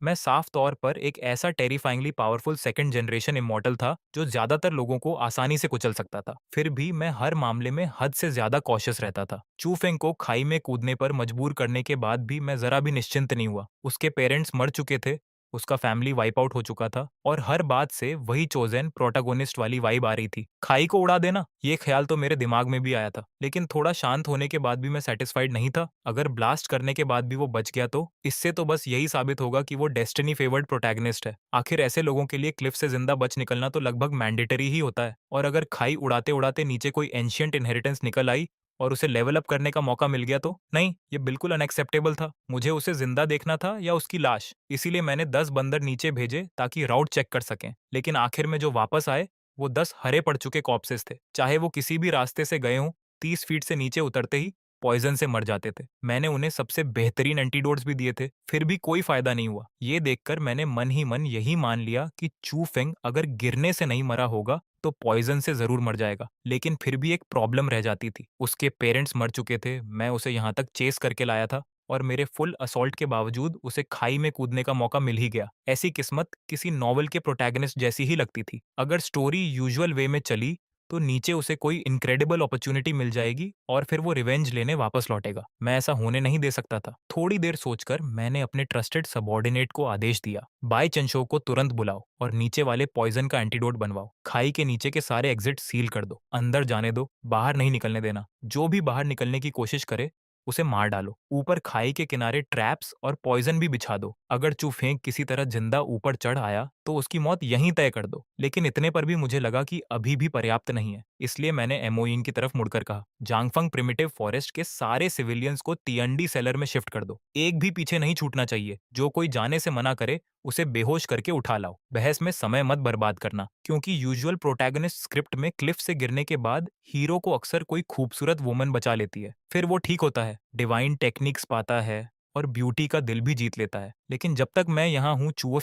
मैं साफ तौर पर एक ऐसा टेरिफाइंगली पावरफुल सेकंड जनरेशन इमॉर्टल था जो ज्यादातर लोगों को आसानी से कुचल सकता था। फिर भी मैं हर मामले में हद से ज्यादा कॉशियस रहता था। चू फेंग को खाई में कूदने पर मजबूर करने के बाद भी मैं जरा भी निश्चिंत नहीं हुआ। उसके पेरेंट्स मर चुके थे, उसका फैमिली वाइप आउट हो चुका था और हर बात से वही चोजन प्रोटागोनिस्ट वाली वाइब आ रही थी। खाई को उड़ा देना, ये ख्याल तो मेरे दिमाग में भी आया था, लेकिन थोड़ा शांत होने के बाद भी मैं सेटिस्फाइड नहीं था। अगर ब्लास्ट करने के बाद भी वो बच गया तो इससे तो बस यही साबित होगा कि वो डेस्टिनी फेवर्ड प्रोटैगनिस्ट है। आखिर ऐसे लोगों के लिए क्लिफ से जिंदा बच निकलना तो लगभग मैंडेटरी ही होता है। और अगर खाई उड़ाते उड़ाते नीचे कोई एंशियंट इनहेरिटेंस निकल आई और उसे लेवल अप करने का मौका मिल गया तो नहीं, ये बिल्कुल अनएक्सेप्टेबल था। मुझे उसे जिंदा देखना था या उसकी लाश। इसीलिए मैंने 10 बंदर नीचे भेजे ताकि राउट चेक कर सकें। लेकिन आखिर में जो वापस आए वो 10 हरे पड़ चुके कॉप्सेस थे। चाहे वो किसी भी रास्ते से गए हों, 30 फीट से नीचे उतरते ही पॉइजन से मर जाते थे। मैंने उन्हें सबसे बेहतरीन एंटीडोट्स भी दिए थे, फिर भी कोई फायदा नहीं हुआ। ये देखकर मैंने मन ही मन यही मान लिया कि चू फेंग अगर गिरने से नहीं मरा होगा तो पॉइजन से जरूर मर जाएगा। लेकिन फिर भी एक प्रॉब्लम रह जाती थी, उसके पेरेंट्स मर चुके थे, मैं उसे यहाँ तक चेस करके लाया था और मेरे फुल असॉल्ट के बावजूद उसे खाई में कूदने का मौका मिल ही गया। ऐसी किस्मत किसी नॉवल के प्रोटैगनिस्ट जैसी ही लगती थी। अगर स्टोरी यूजुअल वे में चली तो नीचे उसे कोई इनक्रेडिबल अपॉर्चुनिटी मिल जाएगी और फिर वो रिवेंज लेने वापस लौटेगा। मैं ऐसा होने नहीं दे सकता था। थोड़ी देर सोचकर मैंने अपने ट्रस्टेड सबॉर्डिनेट को आदेश दिया, बाई चंशो को तुरंत बुलाओ और नीचे वाले पॉइजन का एंटीडोट बनवाओ। खाई के नीचे के सारे एग्जिट सील कर दो, अंदर जाने दो, बाहर नहीं निकलने देना। जो भी बाहर निकलने की कोशिश करे उसे मार डालो। ऊपर खाई के किनारे ट्रैप्स और पॉइजन भी बिछा दो। अगर चू फेंक किसी तरह जिंदा ऊपर चढ़ आया तो उसकी मौत यहीं तय कर दो। लेकिन इतने पर भी मुझे लगा कि अभी भी पर्याप्त नहीं है, इसलिए मैंने एमओइन की तरफ मुड़कर कहा, जांगफंग प्रिमिटिव फॉरेस्ट के सारे सिविलियंस को तियंडी सेलर में शिफ्ट कर दो। एक भी पीछे नहीं छूटना चाहिए। जो कोई जाने से मना करे उसे बेहोश करके उठा लाओ। बहस में समय मत बर्बाद करना, क्योंकि यूजुअल प्रोटैगनिस्ट स्क्रिप्ट में क्लिफ से गिरने के बाद हीरो को अक्सर कोई खूबसूरत वुमन बचा लेती है, फिर वो ठीक होता है, डिवाइन टेक्निक्स पाता है और ब्यूटी का दिल भी जीत लेता है। लेकिन जब तक मैं यहाँ हूँ चू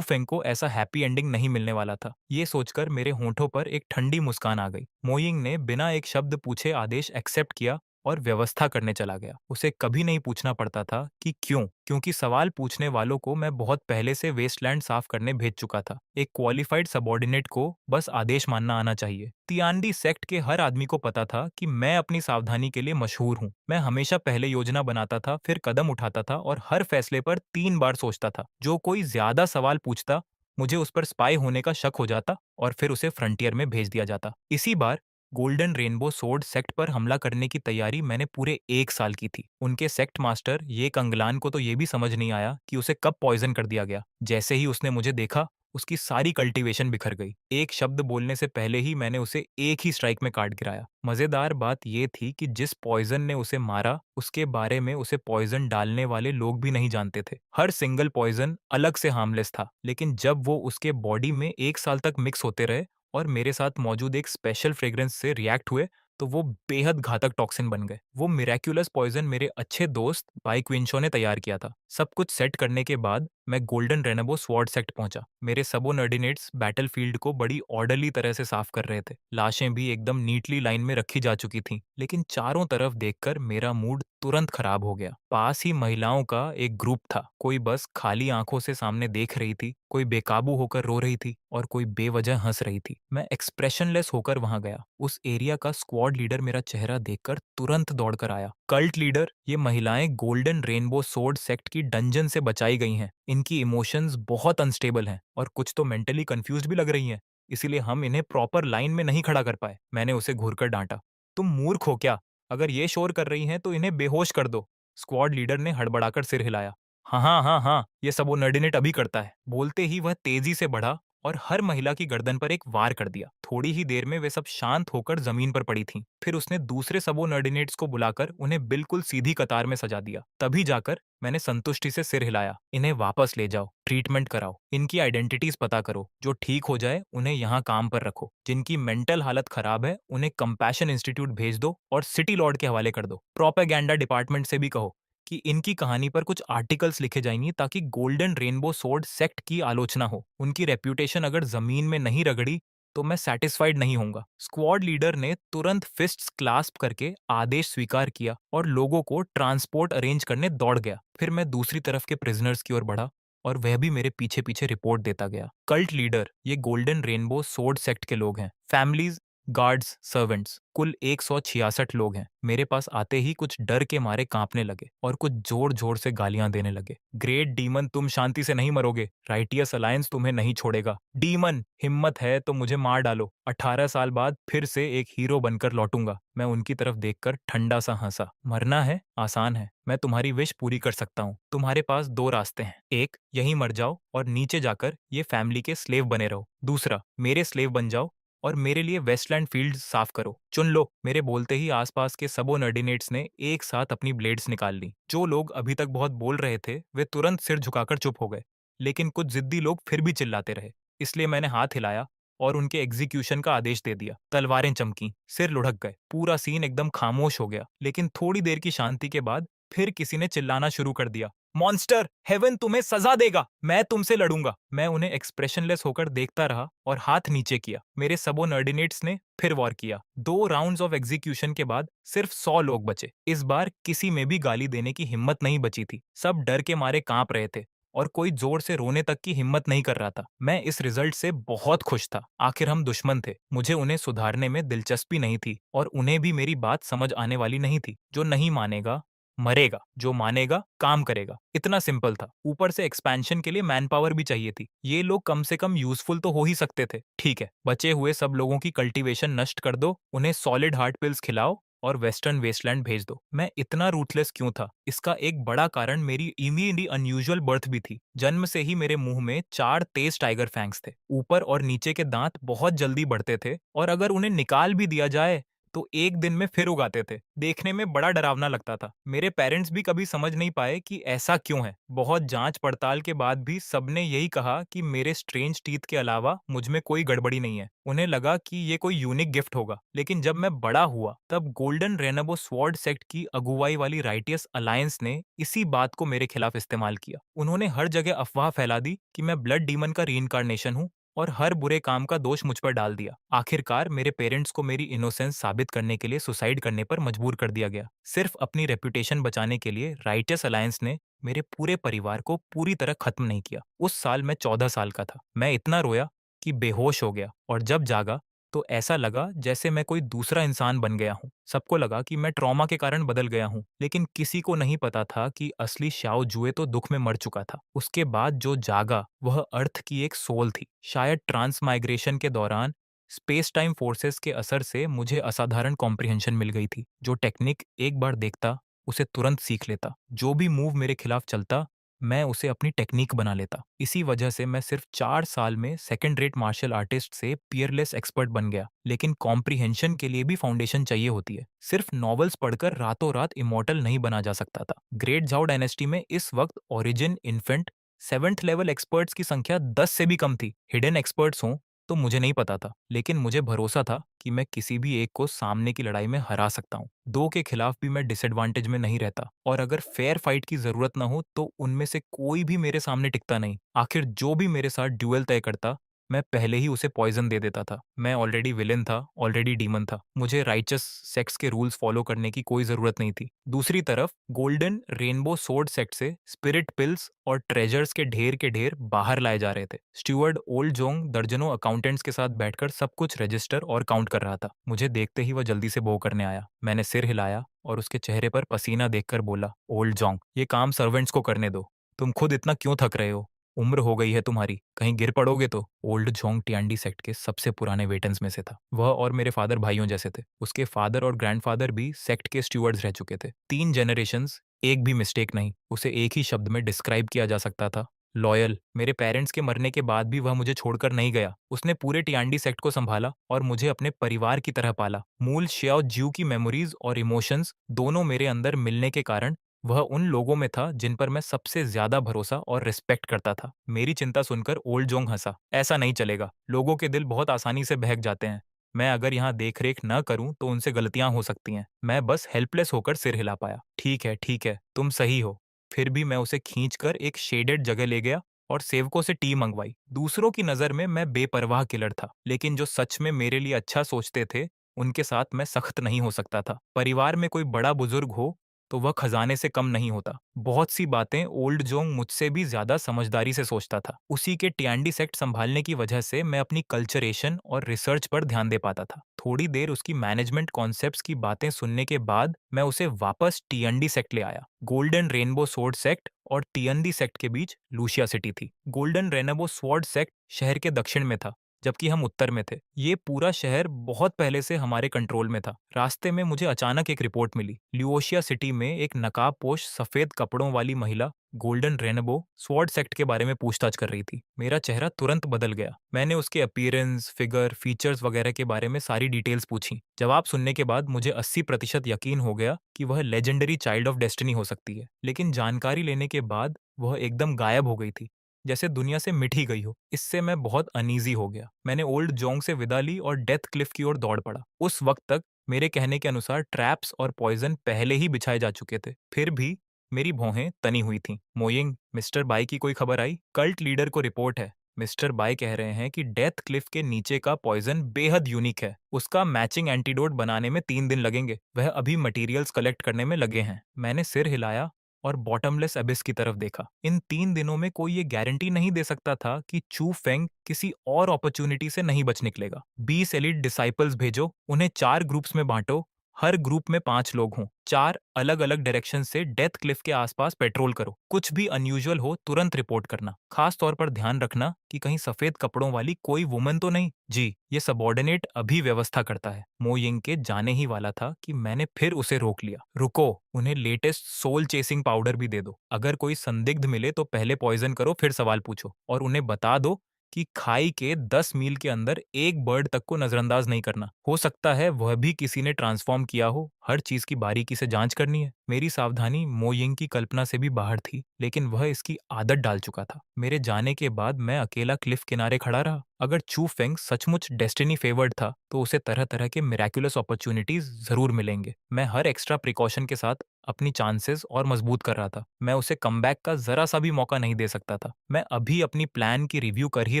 फेंग को ऐसा हैप्पी एंडिंग नहीं मिलने वाला था। ये सोचकर मेरे होंठों पर एक ठंडी मुस्कान आ गई। मोइंग ने बिना एक शब्द पूछे आदेश एक्सेप्ट किया और व्यवस्था करने चला गया। उसे कभी नहीं पूछना पड़ता था कि क्यों, क्योंकि सवाल पूछने वालों को मैं बहुत पहले से वेस्टलैंड साफ करने भेज चुका था। एक क्वालिफाइड सबॉर्डिनेट को बस आदेश मानना आना चाहिए। तियानडी सेक्ट के हर आदमी को पता था कि मैं अपनी सावधानी के लिए मशहूर हूँ। मैं हमेशा पहले योजना बनाता था, फिर कदम उठाता था और हर फैसले पर 3 बार सोचता था। जो कोई ज्यादा सवाल पूछता, मुझे उस पर स्पाई होने का शक हो जाता और फिर उसे फ्रंटियर में भेज दिया जाता। इसी बार गोल्डन रेनबो सोर्ड सेक्ट पर हमला करने की तैयारी मैंने पूरे 1 साल की थी। उनके सेक्ट मास्टर ये कंगलान को तो ये भी समझ नहीं आया कि उसे कब पॉइजन कर दिया गया। जैसे ही उसने मुझे देखा, उसकी सारी कल्टीवेशन बिखर गई। एक शब्द बोलने से पहले ही मैंने उसे एक ही स्ट्राइक में काट गिराया। मजेदार बात यह थी कि जिस पॉइजन ने उसे मारा उसके बारे में उसे पॉइजन डालने वाले लोग भी नहीं जानते थे। हर सिंगल पॉइजन अलग से हार्मलेस था, लेकिन जब वो उसके बॉडी में 1 साल तक मिक्स होते रहे और मेरे साथ मौजूद एक स्पेशल फ्रेग्रेंस से रिएक्ट हुए तो वो बेहद घातक टॉक्सिन बन गए। वो मिरेक्युलस पॉइजन मेरे अच्छे दोस्त बाई क्विंशो ने तैयार किया था। सब कुछ सेट करने के बाद मैं गोल्डन रेनबो स्वॉर्ड सेक्ट पहुंचा। मेरे सबोर्डिनेट्स बैटलफील्ड को बड़ी ऑर्डरली तरह से साफ कर रहे थे। लाशें भी एकदम नीटली लाइन में रखी जा चुकी थीं, लेकिन चारों तरफ देखकर मेरा मूड तुरंत खराब हो गया। पास ही महिलाओं का एक ग्रुप था। कोई बस खाली आंखों से सामने देख रही थी, कोई बेकाबू होकर रो रही थी और कोई बेवजह हंस रही थी। मैं एक्सप्रेशनलेस होकर वहां गया। उस एरिया का स्क्वाड लीडर मेरा चेहरा देखकर तुरंत दौड़कर आया। कल्ट लीडर, ये महिलाएं गोल्डन रेनबो सोर्ड सेक्ट की डंजन से बचाई गई हैं। इनकी इमोशंस बहुत अनस्टेबल हैं और कुछ तो मेंटली कंफ्यूज्ड भी लग रही हैं। इसीलिए हम इन्हें प्रॉपर लाइन में नहीं खड़ा कर पाए। मैंने उसे घूरकर डांटा, तुम मूर्ख हो क्या? अगर ये शोर कर रही हैं तो इन्हें बेहोश कर दो। स्क्वाड लीडर ने हड़बड़ाकर सिर हिलाया। हाँ हाँ हाँ हाँ, ये सबोर्डिनेट अभी करता है। बोलते ही वह तेजी से बढ़ा और हर महिला की गर्दन पर एक वार कर दिया। थोड़ी ही देर में वे सब शांत होकर जमीन पर पड़ी थीं। फिर उसने दूसरे सबोर्डिनेट्स को बुलाकर उन्हें बिल्कुल सीधी कतार में सजा दिया। तभी जाकर मैंने संतुष्टि से सिर हिलाया। इन्हें वापस ले जाओ, ट्रीटमेंट कराओ, इनकी आइडेंटिटीज पता करो। जो ठीक हो जाए उन्हें यहाँ काम पर रखो। जिनकी मेंटल हालत खराब है उन्हें कंपैशन इंस्टीट्यूट भेज दो और सिटी लॉर्ड के हवाले कर दो। प्रोपेगेंडा डिपार्टमेंट से भी कहो कि इनकी कहानी पर कुछ आर्टिकल्स लिखे जाएंगे ताकि गोल्डन रेनबो सोर्ड सेक्ट की आलोचना हो। उनकी रेप्यूटेशन अगर जमीन में नहीं रगड़ी तो मैं सेटिस्फाइड नहीं होऊंगा। स्क्वाड लीडर ने तुरंत फिस्ट्स क्लास्प करके आदेश स्वीकार किया और लोगों को ट्रांसपोर्ट अरेंज करने दौड़ गया। फिर मैं दूसरी तरफ के प्रिजनर्स की ओर बढ़ा। और वह भी मेरे पीछे पीछे रिपोर्ट देता गया। कल्ट लीडर ये गोल्डन रेनबो सोर्ड सेक्ट के लोग हैं। फैमिलीज, गार्ड्स, सर्वेंट्स, कुल 166 लोग हैं। मेरे पास आते ही कुछ डर के मारे कांपने लगे और कुछ जोर जोर से गालियां देने लगे। ग्रेट डीमन, तुम शांति से नहीं मरोगे। राइटियस अलायंस तुम्हें नहीं छोड़ेगा। डीमन, हिम्मत है तो मुझे मार डालो। 18 साल बाद फिर से एक हीरो बनकर लौटूंगा। मैं उनकी तरफ देखकर ठंडा सा हंसा। मरना है, आसान है। मैं तुम्हारी विश पूरी कर सकता हूँ। तुम्हारे पास दो रास्ते हैं। एक, यहीं मर जाओ और नीचे जाकर ये फैमिली के स्लेव बने रहो। दूसरा, मेरे स्लेव बन जाओ और मेरे लिए वेस्टलैंड फील्ड साफ करो। चुन लो। मेरे बोलते ही आसपास के सबोर्डिनेट्स ने एक साथ अपनी ब्लेड्स निकाल ली। जो लोग अभी तक बहुत बोल रहे थे वे तुरंत सिर झुकाकर चुप हो गए, लेकिन कुछ जिद्दी लोग फिर भी चिल्लाते रहे। इसलिए मैंने हाथ हिलाया और उनके एग्जीक्यूशन का आदेश दे दिया। तलवारें चमकी, सिर लुढ़क गए, पूरा सीन एकदम खामोश हो गया। लेकिन थोड़ी देर की शांति के बाद फिर किसी ने चिल्लाना शुरू कर दिया, मॉन्स्टर, हेवन तुम्हें सजा देगा। मैं तुमसे लड़ूंगा। मैं उन्हें एक्सप्रेशनलेस होकर देखता रहा और हाथ नीचे किया। मेरे सबोर्डिनेट्स ने फिर वॉर किया। 2 राउंड्स ऑफ एग्जीक्यूशन के बाद सिर्फ 100 लोग बचे। इस बार किसी में भी गाली देने की हिम्मत नहीं बची थी। सब डर के मारे कांप रहे थे और कोई जोर से रोने तक की हिम्मत नहीं कर रहा था। मैं इस रिजल्ट से बहुत खुश था। आखिर हम दुश्मन थे। मुझे उन्हें सुधारने में दिलचस्पी नहीं थी और उन्हें भी मेरी बात समझ आने वाली नहीं थी। जो नहीं मानेगा मरेगा, जो मानेगा काम करेगा। इतना सिंपल था। ऊपर से एक्सपेंशन के लिए मैन पावर भी चाहिए थी। ये लोग कम से कम यूजफुल तो हो ही सकते थे। ठीक है, बचे हुए सब लोगों की कल्टीवेशन नष्ट कर दो, उन्हें सॉलिड हार्ट पिल्स खिलाओ और वेस्टर्न वेस्टलैंड भेज दो। मैं इतना रूथलेस क्यों था? इसका एक बड़ा कारण मेरी इमीडिएटली अनयूजुअल बर्थ भी थी। जन्म से ही मेरे मुंह में 4 तेज टाइगर फैंग्स थे। ऊपर और नीचे के दांत बहुत जल्दी बढ़ते थे और अगर उन्हें निकाल भी दिया जाए तो एक दिन में फिर उगाते थे। देखने में बड़ा डरावना लगता था। मेरे पेरेंट्स भी कभी समझ नहीं पाए कि ऐसा क्यों है। बहुत जांच पड़ताल के बाद भी सबने यही कहा कि मेरे स्ट्रेंज टीथ के अलावा मुझ में कोई गड़बड़ी नहीं है। उन्हें लगा कि ये कोई यूनिक गिफ्ट होगा। लेकिन जब मैं बड़ा हुआ तब गोल्डन रेनबो स्वॉर्ड सेक्ट की अगुवाई वाली राइटियस अलायंस ने इसी बात को मेरे खिलाफ इस्तेमाल किया। उन्होंने हर जगह अफवाह फैला दी कि मैं ब्लड डीमन का रीइंकार्नेशन हूँ और हर बुरे काम का दोष मुझ पर डाल दिया। आखिरकार मेरे पेरेंट्स को मेरी इनोसेंस साबित करने के लिए सुसाइड करने पर मजबूर कर दिया गया। सिर्फ अपनी रेपुटेशन बचाने के लिए राइटियस अलायंस ने मेरे पूरे परिवार को पूरी तरह खत्म नहीं किया। उस साल मैं 14 साल का था। मैं इतना रोया कि बेहोश हो गया और जब जागा तो ऐसा लगा जैसे मैं कोई दूसरा इंसान बन गया हूँ। सबको लगा कि मैं ट्रॉमा के कारण बदल गया हूँ, लेकिन किसी को नहीं पता था कि असली शाओ जुए तो दुख में मर चुका था। उसके बाद जो जागा वह अर्थ की एक सोल थी। शायद ट्रांसमाइग्रेशन के दौरान स्पेस टाइम फोर्सेस के असर से मुझे असाधारण कॉम्प्रिहेंशन मिल गई थी। जो टेक्निक एक बार देखता उसे तुरंत सीख लेता। जो भी मूव मेरे खिलाफ चलता मैं उसे अपनी टेक्निक बना लेता। इसी वजह से मैं सिर्फ 4 साल में सेकंड रेट मार्शल आर्टिस्ट से पियरलेस एक्सपर्ट बन गया। लेकिन कॉम्प्रिहेंशन के लिए भी फाउंडेशन चाहिए होती है। सिर्फ नॉवेल्स पढ़कर रातों रात इमॉर्टल नहीं बना जा सकता था। ग्रेट झाओ डायनेस्टी में इस वक्त origin, infant, 7th level experts की संख्या 10 से भी कम थी। हिडन एक्सपर्ट्स हों तो मुझे नहीं पता था, लेकिन मुझे भरोसा था कि मैं किसी भी एक को सामने की लड़ाई में हरा सकता हूँ। 2 के खिलाफ भी मैं डिसएडवांटेज में नहीं रहता और अगर फेयर फाइट की जरूरत ना हो तो उनमें से कोई भी मेरे सामने टिकता नहीं। आखिर जो भी मेरे साथ ड्यूएल तय करता मैं पहले ही उसे पॉइजन दे देता था। मैं ऑलरेडी विलेन था, ऑलरेडी डीमन था। मुझे राइचस सेक्स के रूल्स फॉलो करने की कोई जरूरत नहीं थी। दूसरी तरफ गोल्डन रेनबो सोर्ड सेक्ट से स्पिरिट पिल्स और ट्रेजर्स के ढेर बाहर लाए जा रहे थे। स्टीवर्ड ओल्ड जोंग दर्जनों अकाउंटेंट्स के साथ बैठकर सब कुछ रजिस्टर और काउंट कर रहा था। मुझे देखते ही वह जल्दी से बो करने आया। मैंने सिर हिलाया और उसके चेहरे पर पसीना देखकर बोला, ओल्ड जोंग, ये काम सर्वेंट्स को करने दो। तुम खुद इतना क्यों थक रहे हो? उम्र हो गई है तुम्हारी, कहीं गिर पड़ोगे तो। ओल्ड जोंग टियांडी सेक्ट के सबसे पुराने वेटन्स में से था। वह और मेरे फादर भाइयों जैसे थे। उसके फादर और ग्रैंडफादर भी सेक्ट के स्टीवर्ड्स रह चुके थे। 3 जनरेशंस, एक भी मिस्टेक नहीं। उसे एक ही शब्द में डिस्क्राइब किया जा सकता था, लॉयल। मेरे पेरेंट्स के मरने के बाद भी वह मुझे छोड़कर नहीं गया। उसने पूरे टियांडी सेक्ट को संभाला और मुझे अपने परिवार की तरह पाला। मूल श्याओ ज्यू की मेमोरीज और इमोशंस दोनों मेरे अंदर मिलने के कारण वह उन लोगों में था जिन पर मैं सबसे ज्यादा भरोसा और रिस्पेक्ट करता था। मेरी चिंता सुनकर ओल्ड जोंग हंसा। ऐसा नहीं चलेगा। लोगों के दिल बहुत आसानी से बहक जाते हैं। मैं अगर यहाँ देख रेख न करूं तो उनसे गलतियां हो सकती हैं। मैं बस हेल्पलेस होकर सिर हिला पाया। ठीक है, तुम सही हो। फिर भी मैं उसे खींचकर एक शेडेड जगह ले गया और सेवकों से टी मंगवाई। दूसरों की नजर में मैं बेपरवाह किलर था, लेकिन जो सच में मेरे लिए अच्छा सोचते थे उनके साथ मैं सख्त नहीं हो सकता था। परिवार में कोई बड़ा बुजुर्ग हो तो वह खजाने से कम नहीं होता। बहुत सी बातें ओल्ड जोंग मुझसे भी ज्यादा समझदारी से सोचता था। उसी के टियांडी सेक्ट संभालने की वजह से मैं अपनी कल्चरेशन और रिसर्च पर ध्यान दे पाता था। थोड़ी देर उसकी मैनेजमेंट कॉन्सेप्ट्स की बातें सुनने के बाद मैं उसे वापस टियांडी सेक्ट ले आया। गोल्डन रेनबो सोर्ड सेक्ट और टियंदी सेक्ट के बीच लूशिया सिटी थी। गोल्डन रेनबो स्वॉर्ड सेक्ट शहर के दक्षिण में था, जबकि हम उत्तर में थे। ये पूरा शहर बहुत पहले से हमारे कंट्रोल में था। रास्ते में मुझे अचानक एक रिपोर्ट मिली। ल्यूओशिया सिटी में एक नकाबपोश सफेद कपड़ों वाली महिला गोल्डन रेनबो स्वॉर्ड सेक्ट के बारे में पूछताछ कर रही थी। मेरा चेहरा तुरंत बदल गया। मैंने उसके अपीयरेंस, फिगर, फीचर्स वगैरह के बारे में सारी डिटेल्स पूछी। जवाब सुनने के बाद मुझे 80% यकीन हो गया कि वह लेजेंडरी चाइल्ड ऑफ डेस्टिनी हो सकती है। लेकिन जानकारी लेने के बाद वह एकदम गायब हो गई थी, जैसे दुनिया से मिट ही गई हो। इससे मैं बहुत अनईजी हो गया। मैंने ओल्ड जोंग से विदा ली और डेथ क्लिफ की ओर दौड़ पड़ा। उस वक्त तक मेरे कहने के अनुसार ट्रैप्स और पॉइजन पहले ही बिछाए जा चुके थे। फिर भी मेरी भौहें तनी हुई थीं। मोइंग, मिस्टर बाई की कोई खबर आई? कल्ट लीडर को रिपोर्ट है। मिस्टर बाई कह रहे हैं कि डेथ क्लिफ के नीचे का पॉइजन बेहद यूनिक है। उसका मैचिंग एंटीडोट बनाने में 3 दिन लगेंगे। वह अभी मटेरियल्स कलेक्ट करने में लगे हैं। मैंने सिर हिलाया और बॉटमलेस अबिस की तरफ देखा। इन 3 दिनों में कोई ये गारंटी नहीं दे सकता था कि चू फेंग किसी और अपॉर्चुनिटी से नहीं बच निकलेगा। 20 एलिट डिसाइपल्स भेजो, उन्हें 4 ग्रुप्स में बांटो, हर ग्रुप में 5 लोग हों। 4 अलग-अलग डायरेक्शन से डेथ क्लिफ के आसपास पेट्रोल करो। कुछ भी अनयूजुअल हो तुरंत रिपोर्ट करना। खास तौर पर ध्यान रखना कि कहीं सफेद कपड़ों वाली कोई वुमन तो नहीं। जी, ये सबॉर्डिनेट अभी व्यवस्था करता है। मो यिंग के जाने ही वाला था कि मैंने फिर उसे रोक लिया। रुको, उन्हें लेटेस्ट सोल चेसिंग पाउडर भी दे दो। अगर कोई संदिग्ध मिले तो पहले पॉइजन करो, फिर सवाल पूछो। और उन्हें बता दो कि खाई के 10 मील के अंदर एक बर्ड तक को नजरअंदाज नहीं करना। हो सकता है वह भी किसी ने ट्रांसफॉर्म किया हो। हर चीज की बारीकी से जांच करनी है। मेरी सावधानी मो यिंग की कल्पना से भी बाहर थी, लेकिन वह इसकी आदत डाल चुका था। मेरे जाने के बाद मैं अकेला क्लिफ किनारे खड़ा रहा। अगर चू फेंग सचमुच डेस्टिनी फेवर्ड था, तो उसे तरह तरह के मिराकुलस अपॉर्चुनिटीज जरूर मिलेंगे। मैं हर एक्स्ट्रा प्रिकॉशन के साथ अपनी चांसेस और मजबूत कर रहा था। मैं उसे कमबैक का जरा सा भी मौका नहीं दे सकता था। मैं अभी अपनी प्लान की रिव्यू कर ही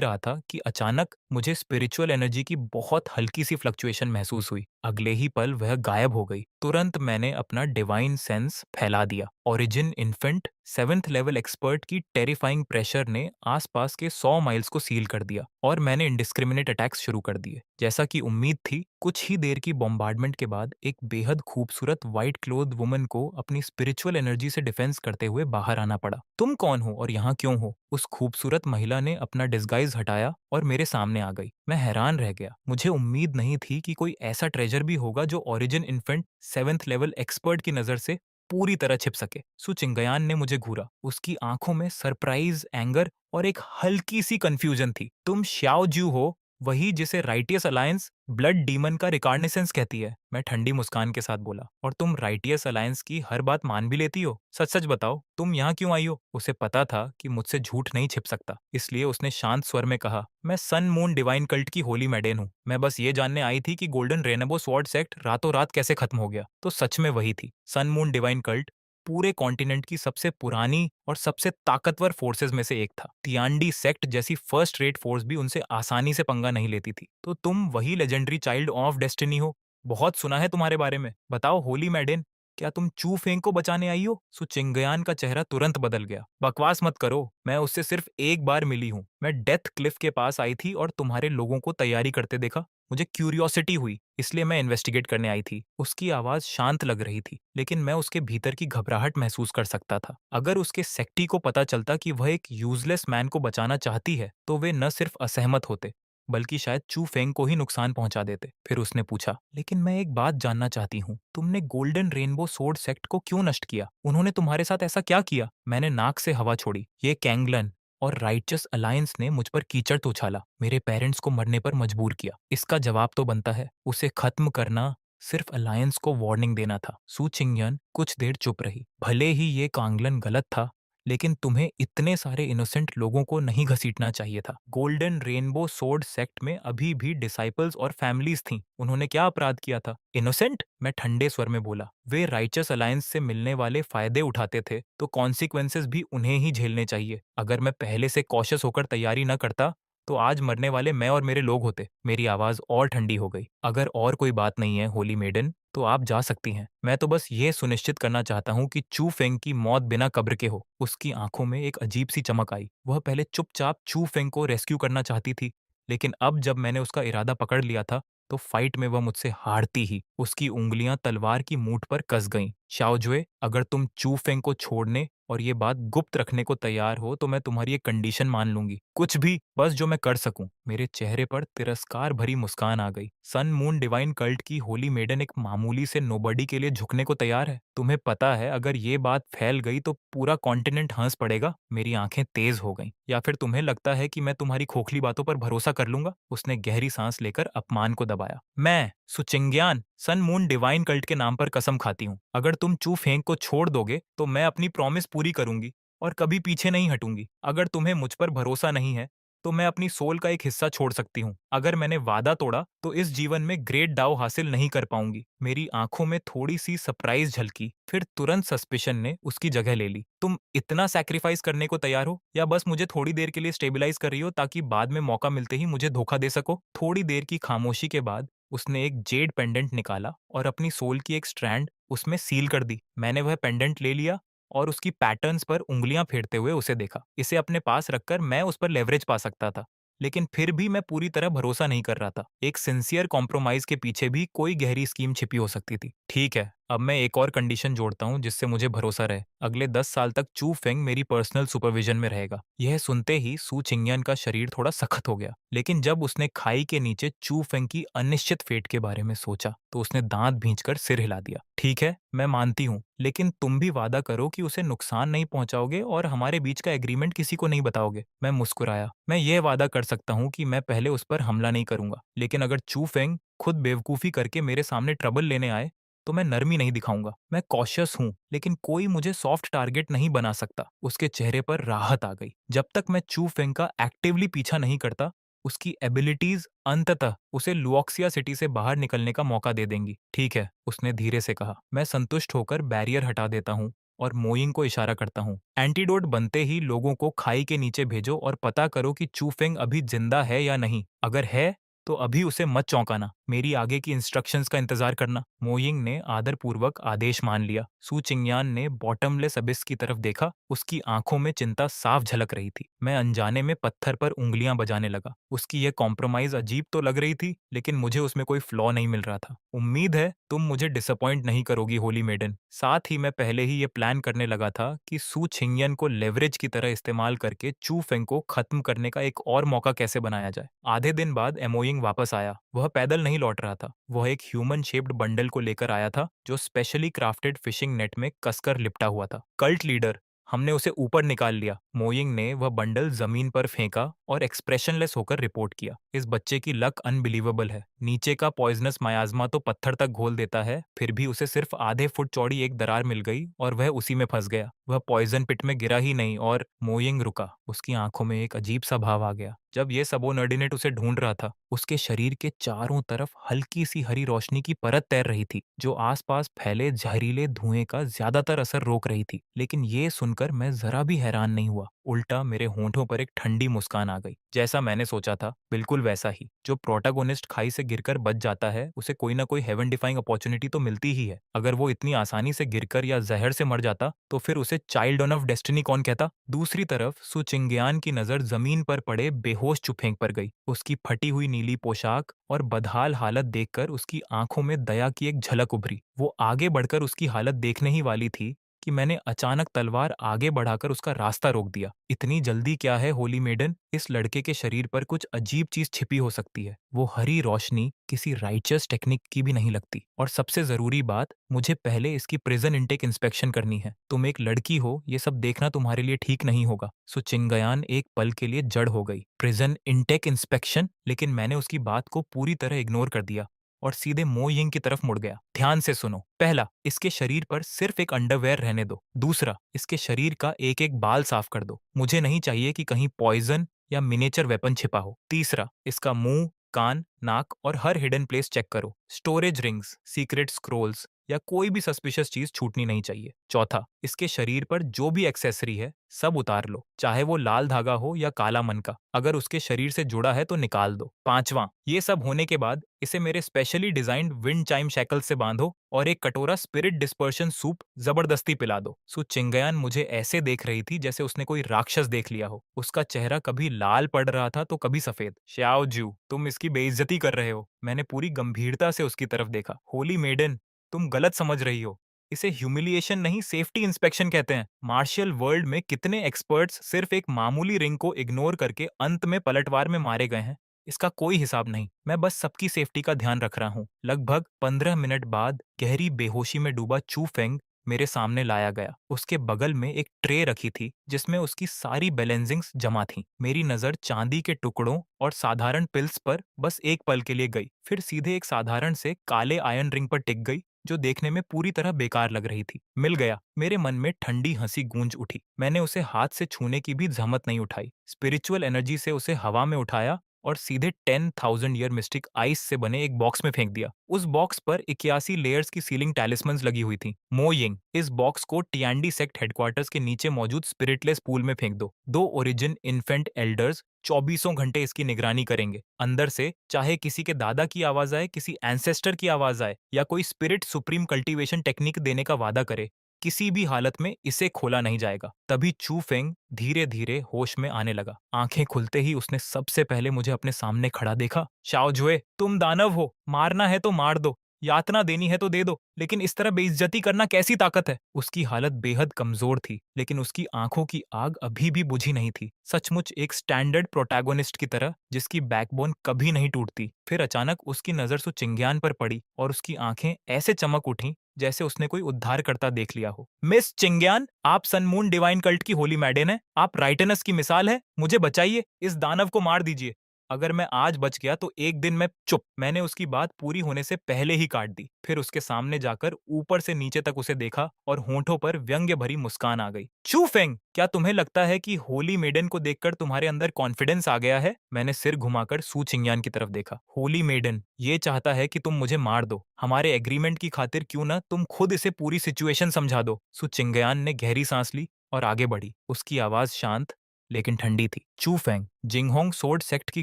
रहा था कि अचानक मुझे स्पिरिचुअल एनर्जी की बहुत हल्की सी फ्लक्चुएशन महसूस हुई। अगले ही पल वह गायब हो गई। तुरंत मैंने अपना डिवाइन सेंस फैला दिया। Origin infant 7th level expert की टेरिफाइंग प्रेशर ने आसपास के 100 माइल्स को सील कर दिया और मैंने इंडिस्क्रिमिनेट अटैक्स शुरू कर दिए। जैसा कि उम्मीद थी, कुछ ही देर की बॉम्बार्डमेंट के बाद एक बेहद खूबसूरत व्हाइट क्लोथ वुमन को अपनी स्पिरिचुअल एनर्जी से डिफेंस करते हुए बाहर आना पड़ा। तुम कौन हो और यहाँ क्यों हो? उस खूबसूरत महिला ने अपना डिस्गाइज हटाया और मेरे सामने आ गई। मैं हैरान रह गया। मुझे उम्मीद नहीं थी कि कोई ऐसा ट्रेजर भी होगा जो origin infant 7th level expert की नजर से पूरी तरह छिप सके। सु चिंगयान ने मुझे घूरा। उसकी आंखों में सरप्राइज, एंगर और एक हल्की सी कंफ्यूजन थी। तुम श्याओ जू हो, वही जिसे राइटियस अलायंस ब्लड डीमन का रिकार्नेसेंस कहती है। मैं ठंडी मुस्कान के साथ बोला। और तुम राइटियस अलायंस की हर बात मान भी लेती हो? सच सच बताओ, तुम यहाँ क्यों आई हो? उसे पता था कि मुझसे झूठ नहीं छिप सकता, इसलिए उसने शांत स्वर में कहा, मैं सन मून डिवाइन कल्ट की होली मैडेन हूँ। मैं बस ये जानने आई थी कि गोल्डन रेनबो स्वॉर्ड सेक्ट रातों रात कैसे खत्म हो गया। तो सच में वही थी। सन मून डिवाइन कल्ट पूरे कॉन्टिनेंट की सबसे पुरानी और सबसे ताकतवर फोर्सेस में से एक था। तियांडी सेक्ट जैसी फर्स्ट रेट फोर्स भी उनसे आसानी से पंगा नहीं लेती थी। तो तुम वही लेजेंडरी चाइल्ड ऑफ डेस्टिनी हो? बहुत सुना है तुम्हारे बारे में। बताओ होली मैडेन, क्या तुम चू फेंग को बचाने आई हो? सु चिंगयान का चेहरा तुरंत बदल गया। बकवास मत करो, मैं उससे सिर्फ एक बार मिली हूँ। मैं डेथ क्लिफ के पास आई थी और तुम्हारे लोगों को तैयारी करते देखा। मुझे क्यूरियोसिटी हुई, इसलिए मैं इन्वेस्टिगेट करने आई थी। उसकी आवाज शांत लग रही थी, लेकिन मैं उसके भीतर की घबराहट महसूस कर सकता था। अगर उसके सेक्टी को पता चलता कि वह एक यूजलेस मैन को बचाना चाहती है, तो वे न सिर्फ असहमत होते, बल्कि शायद चू फेंग को ही नुकसान पहुंचा देते। फिर उसने पूछा, लेकिन मैं एक बात जानना चाहती हूँ, तुमने गोल्डन रेनबो सोर्ड सेक्ट को क्यों नष्ट किया? उन्होंने तुम्हारे साथ ऐसा क्या किया? मैंने नाक से हवा छोड़ी। ये कैंगलन और राइचस अलायंस ने मुझ पर कीचड़ तो उछाला, मेरे पेरेंट्स को मरने पर मजबूर किया। इसका जवाब तो बनता है। उसे खत्म करना सिर्फ अलायंस को वार्निंग देना था। सू चिंगयन कुछ देर चुप रही। भले ही ये कांगलन गलत था, लेकिन तुम्हें इतने सारे इनोसेंट लोगों को नहीं घसीटना चाहिए था। गोल्डन रेनबो सोर्ड सेक्ट में अभी भी डिसाइपल्स और फैमिलीज थीं। उन्होंने क्या अपराध किया था? इनोसेंट? मैं ठंडे स्वर में बोला। वे राइचस अलायंस से मिलने वाले फायदे उठाते थे, तो कॉन्सिक्वेंसेस भी उन्हें ही झेलने चाहिए। अगर मैं पहले से कॉशियस होकर तैयारी न करता, तो आज मरने वाले मैं और मेरे लोग होते। मेरी आवाज और ठंडी हो गई। अगर और कोई बात नहीं है होली मेडन, तो आप जा सकती हैं। मैं तो बस ये सुनिश्चित करना चाहता हूँ कि चू फेंग की मौत बिना कब्र के हो। उसकी आंखों में एक अजीब सी चमक आई। वह पहले चुपचाप चू फेंग को रेस्क्यू करना चाहती थी, लेकिन अब जब मैंने उसका इरादा पकड़ लिया था, तो फाइट में वह मुझसे हारती ही। उसकी उंगलियां तलवार की मूठ पर कस गईं। शाओजुए, अगर तुम चू फेंग को छोड़ने और ये बात गुप्त रखने को तैयार हो तो मैं तुम्हारी एक कंडीशन मान लूंगी। कुछ भी, बस जो मैं कर सकूं। मेरे चेहरे पर तिरस्कार भरी मुस्कान आ गई। सन मून डिवाइन कल्ट की होली मेडन एक मामूली से नोबडी के लिए झुकने को तैयार है। तुम्हें पता है, अगर ये बात फैल गई तो पूरा कॉन्टिनेंट हंस पड़ेगा। मेरी आंखें तेज हो गईं। या फिर तुम्हें लगता है कि मैं तुम्हारी खोखली बातों पर भरोसा कर लूंगा? उसने गहरी सांस लेकर अपमान को दबाया। मैं सुचिंग्यान सन मून डिवाइन कल्ट के नाम पर कसम खाती हूँ, अगर तुम चू फेंग को छोड़ दोगे तो मैं अपनी प्रॉमिस पूरी करूंगी और कभी पीछे नहीं हटूंगी। अगर तुम्हें मुझ पर भरोसा नहीं है तो मैं अपनी सोल का एक हिस्सा छोड़ सकती हूँ। अगर मैंने वादा तोड़ा तो इस जीवन में ग्रेट दाव हासिल नहीं कर पाऊंगी। मेरी आंखों में थोड़ी सी सरप्राइज झलकी, फिर तुरंत सस्पिशन ने उसकी जगह ले ली। तुम इतना सैक्रिफाइस करने को तैयार हो, या बस मुझे थोड़ी देर के लिए स्टेबलाइज कर रही हो ताकि बाद में मौका मिलते ही मुझे धोखा दे सको? थोड़ी देर की खामोशी के बाद उसने एक जेड पेंडेंट निकाला और अपनी सोल की एक स्ट्रैंड उसमें सील कर दी। मैंने वह पेंडेंट ले लिया और उसकी पैटर्न्स पर उंगलियां फेरते हुए उसे देखा। इसे अपने पास रखकर मैं उस पर लेवरेज पा सकता था, लेकिन फिर भी मैं पूरी तरह भरोसा नहीं कर रहा था। एक सिंसियर कॉम्प्रोमाइज के पीछे भी कोई गहरी स्कीम छिपी हो सकती थी। ठीक है, अब मैं एक और कंडीशन जोड़ता हूँ जिससे मुझे भरोसा रहे। अगले 10 साल तक चू फेंग मेरी पर्सनल सुपरविजन में रहेगा। यह सुनते ही सू चिंगयन का शरीर थोड़ा सख्त हो गया, लेकिन जब उसने खाई के नीचे चू फेंग की अनिश्चित फेट के बारे में सोचा तो उसने दांत भींचकर सिर हिला दिया। ठीक है, मैं मानती हूँ, लेकिन तुम भी वादा करो कि उसे नुकसान नहीं पहुंचाओगे और हमारे बीच का एग्रीमेंट किसी को नहीं बताओगे। मैं मुस्कुराया। मैं यह वादा कर सकता हूँ कि मैं पहले उस पर हमला नहीं करूंगा, लेकिन अगर चू फेंग खुद बेवकूफी करके मेरे सामने ट्रबल लेने आए तो मैं नरमी नहीं दिखाऊंगा। मैं कॉशियस हूँ, लेकिन कोई मुझे सॉफ्ट टारगेट नहीं बना सकता। उसके चेहरे पर राहत आ गई। जब तक मैं चू फेंग का एक्टिवली पीछा नहीं करता, उसकी एबिलिटीज अंततः उसे लुओक्सिया सिटी से बाहर निकलने का मौका दे देंगी। ठीक है, उसने धीरे से कहा। मैं संतुष्ट होकर बैरियर हटा देता हूँ और मोइंग को इशारा करता हूँ। एंटीडोट बनते ही लोगों को खाई के नीचे भेजो और पता करो कि चू फेंग अभी जिंदा है या नहीं। अगर है तो अभी उसे मत चौंकाना। मेरी आगे की इंस्ट्रक्शंस का इंतजार करना। मोइंग ने आदरपूर्वक आदेश मान लिया। सू चिंगयान ने बॉटमलेस अबिस की तरफ देखा। उसकी आंखों में चिंता साफ झलक रही थी। मैं अनजाने में पत्थर पर उंगलियां बजाने लगा। उसकी यह कॉम्प्रोमाइज अजीब तो लग रही थी, लेकिन मुझे उसमें कोई फ्लॉ नहीं मिल रहा था। उम्मीद है तुम मुझे डिसअपॉइंट नहीं करोगी होली मेडन। साथ ही मैं पहले ही ये प्लान करने लगा था कि सू छिंगयन को लेवरेज की तरह इस्तेमाल करके चू फेंग को खत्म करने का एक और मौका कैसे बनाया जाए। आधे दिन बाद एमोइंग वापस आया। वह पैदल नहीं लौट रहा था। वह एक ह्यूमन शेप्ड बंडल को लेकर आया था जो स्पेशली क्राफ्टेड फिशिंग नेट में कसकर लिपटा हुआ था। कल्ट लीडर, हमने उसे ऊपर निकाल लिया। मोइंग ने वह बंडल जमीन पर फेंका और एक्सप्रेशनलेस होकर रिपोर्ट किया। इस बच्चे की लक अनबिलीवेबल है। नीचे का पॉइजनस मायाज़मा तो पत्थर तक घोल देता है, फिर भी उसे सिर्फ आधे फुट चौड़ी एक दरार मिल गई और वह उसी में फंस गया। वह पॉइजन पिट में गिरा ही नहीं और मोइंग रुका। उसकी आंखों में एक अजीब सा भाव आ गया। जब ये सबोर्डिनेट उसे ढूंढ रहा था, उसके शरीर के चारों तरफ हल्की सी हरी रोशनी की परत तैर रही थी जो आसपास फैले जहरीले धुएं का ज्यादातर असर रोक रही थी। लेकिन ये सुनकर मैं जरा भी हैरान नहीं हुआ। उल्टा मेरे होंठों पर एक ठंडी मुस्कान आ गई। जैसा मैंने सोचा था, बिल्कुल वैसा ही। जो प्रोटैगोनिस्ट खाई से गिरकर बच जाता है, उसे कोई ना कोई हेवन डिफाइंग अपॉर्चुनिटी तो मिलती ही है। अगर वो इतनी आसानी से गिरकर या जहर से मर जाता तो फिर उसे चाइल्ड ऑन ऑफ डेस्टिनी कौन कहता। दूसरी तरफ सु चिंग्यान की नजर जमीन पर पड़े बेहोश चुफेंग पर गई। उसकी फटी हुई नीली पोशाक और बदहाल हालत देखकर उसकी आंखों में दया की एक झलक उभरी। वो आगे बढ़कर उसकी हालत देखने ही वाली थी कि मैंने अचानक तलवार आगे बढ़ाकर उसका रास्ता रोक दिया। इतनी जल्दी क्या है होली मेडन? इस लड़के के शरीर पर कुछ अजीब चीज छिपी हो सकती है। वो हरी रोशनी किसी राइचस टेक्निक की भी नहीं लगती। और सबसे जरूरी बात, मुझे पहले इसकी प्रिजन इनटेक इंस्पेक्शन करनी है। तुम एक लड़की हो, ये सब देखना तुम्हारे लिए ठीक नहीं होगा। सो चिंगयान एक पल के लिए जड़ हो गई। Prison intake inspection? लेकिन मैंने उसकी बात को पूरी तरह इग्नोर कर दिया और सीधे मो यिंग की तरफ मुड़ गया। ध्यान से सुनो। पहला, इसके शरीर पर सिर्फ एक अंडरवेयर रहने दो। दूसरा, इसके शरीर का एक एक बाल साफ कर दो। मुझे नहीं चाहिए कि कहीं पॉइजन या मिनेचर वेपन छिपा हो। तीसरा, इसका मुंह, कान, नाक और हर हिडन प्लेस चेक करो। स्टोरेज रिंग्स, सीक्रेट स्क्रोल्स या कोई भी सस्पिशियस चीज छूटनी नहीं चाहिए। चौथा, इसके शरीर पर जो भी एक्सेसरी है सब उतार लो, चाहे वो लाल धागा हो या काला मन का। अगर उसके शरीर से जुड़ा है तो निकाल दो। पांचवा, ये सब होने के बाद इसे मेरे specially designed wind chime shackle से बांधो और एक कटोरा स्पिरिट डिस्पर्शन सूप जबरदस्ती पिला दो। सो चिंगयान मुझे ऐसे देख रही थी जैसे उसने कोई राक्षस देख लिया हो। उसका चेहरा कभी लाल पड़ रहा था तो कभी सफेद। श्याओ जू, तुम इसकी बेइज्जती कर रहे हो। मैंने पूरी गंभीरता से उसकी तरफ देखा। होली मेडन, तुम गलत समझ रही हो। इसे ह्यूमिलिएशन नहीं, सेफ्टी इंस्पेक्शन कहते हैं। मार्शियल वर्ल्ड में कितने एक्सपर्ट्स सिर्फ एक मामूली रिंग को इग्नोर करके अंत में पलटवार में मारे गए हैं, इसका कोई हिसाब नहीं। मैं बस सबकी सेफ्टी का ध्यान रख रहा हूँ। लगभग 15 मिनट बाद गहरी बेहोशी में डूबा चू फेंग मेरे सामने लाया गया। उसके बगल में एक ट्रे रखी थी जिसमें उसकी सारी बैलेंसिंग्स जमा थी। मेरी नजर चांदी के टुकड़ों और साधारण पिल्स पर बस एक पल के लिए गई, फिर सीधे एक साधारण से काले आयरन रिंग पर टिक गई जो देखने में पूरी तरह बेकार लग रही थी। मिल गया। मेरे मन में ठंडी हंसी गूंज उठी। मैंने उसे हाथ से छूने की भी जहमत नहीं उठाई। स्पिरिचुअल एनर्जी से उसे हवा में उठाया और सीधे 10,000 ईयर मिस्टिक आइस से बने एक बॉक्स में फेंक दिया। उस बॉक्स पर 81 लेयर्स की सीलिंग टैलिस्मन्स लगी हुई थी। मो यिंग, इस बॉक्स को टियांडी सेक्ट हेडक्वार्टर्स के नीचे मौजूद स्पिरिटलेस पूल में फेंक दो। दो ओरिजिन इन्फेंट एल्डर्स 24 घंटे इसकी निगरानी करेंगे। अंदर से चाहे किसी के दादा की आवाज आए, किसी एंसेस्टर की आवाज आए या कोई स्पिरिट सुप्रीम कल्टीवेशन टेक्निक देने का वादा करे, किसी भी हालत में इसे खोला नहीं जाएगा। तभी चू फेंग धीरे धीरे होश में आने लगा। आंखें खुलते ही उसने सबसे पहले मुझे अपने सामने खड़ा देखा। शाओ जुए, तुम दानव हो, मारना है तो मार दो, यातना देनी है तो दे दो, लेकिन इस तरह बेइज्जती करना कैसी ताकत है। उसकी हालत बेहद कमजोर थी, लेकिन उसकी आंखों की आग अभी भी बुझी नहीं थी। सचमुच एक स्टैंडर्ड प्रोटैगोनिस्ट की तरह जिसकी बैकबोन कभी नहीं टूटती। फिर अचानक उसकी नजर सो चिंग्यान पर पड़ी और उसकी आंखें ऐसे चमक उठी जैसे उसने कोई उद्धारकर्ता देख लिया हो। मिस चिंग्यान, आप सनमून डिवाइन कल्ट की होली मैडेन है। आप राइटनस की मिसाल है। मुझे बचाइए, इस दानव को मार दीजिए। अगर मैं आज बच गया तो एक दिन मैं चुप। मैंने उसकी बात पूरी होने से पहले ही काट दी। फिर उसके सामने जाकर ऊपर से नीचे तक उसे देखा और होंठों पर व्यंग्य भरी मुस्कान आ गई। चू फेंग, क्या तुम्हें लगता है कि होली मेडन को देखकर तुम्हारे अंदर कॉन्फिडेंस आ गया है? मैंने सिर घुमाकर सू चिंग्यान की तरफ देखा। होली मेडन ये चाहता है कि तुम मुझे मार दो। हमारे एग्रीमेंट की खातिर क्यों ना तुम खुद इसे पूरी सिचुएशन समझा दो। सू चिंग्यान ने गहरी सांस ली और आगे बढ़ी। उसकी आवाज शांत लेकिन ठंडी थी। चू फेंग, जिंगहोंग सोर्ड सेक्ट की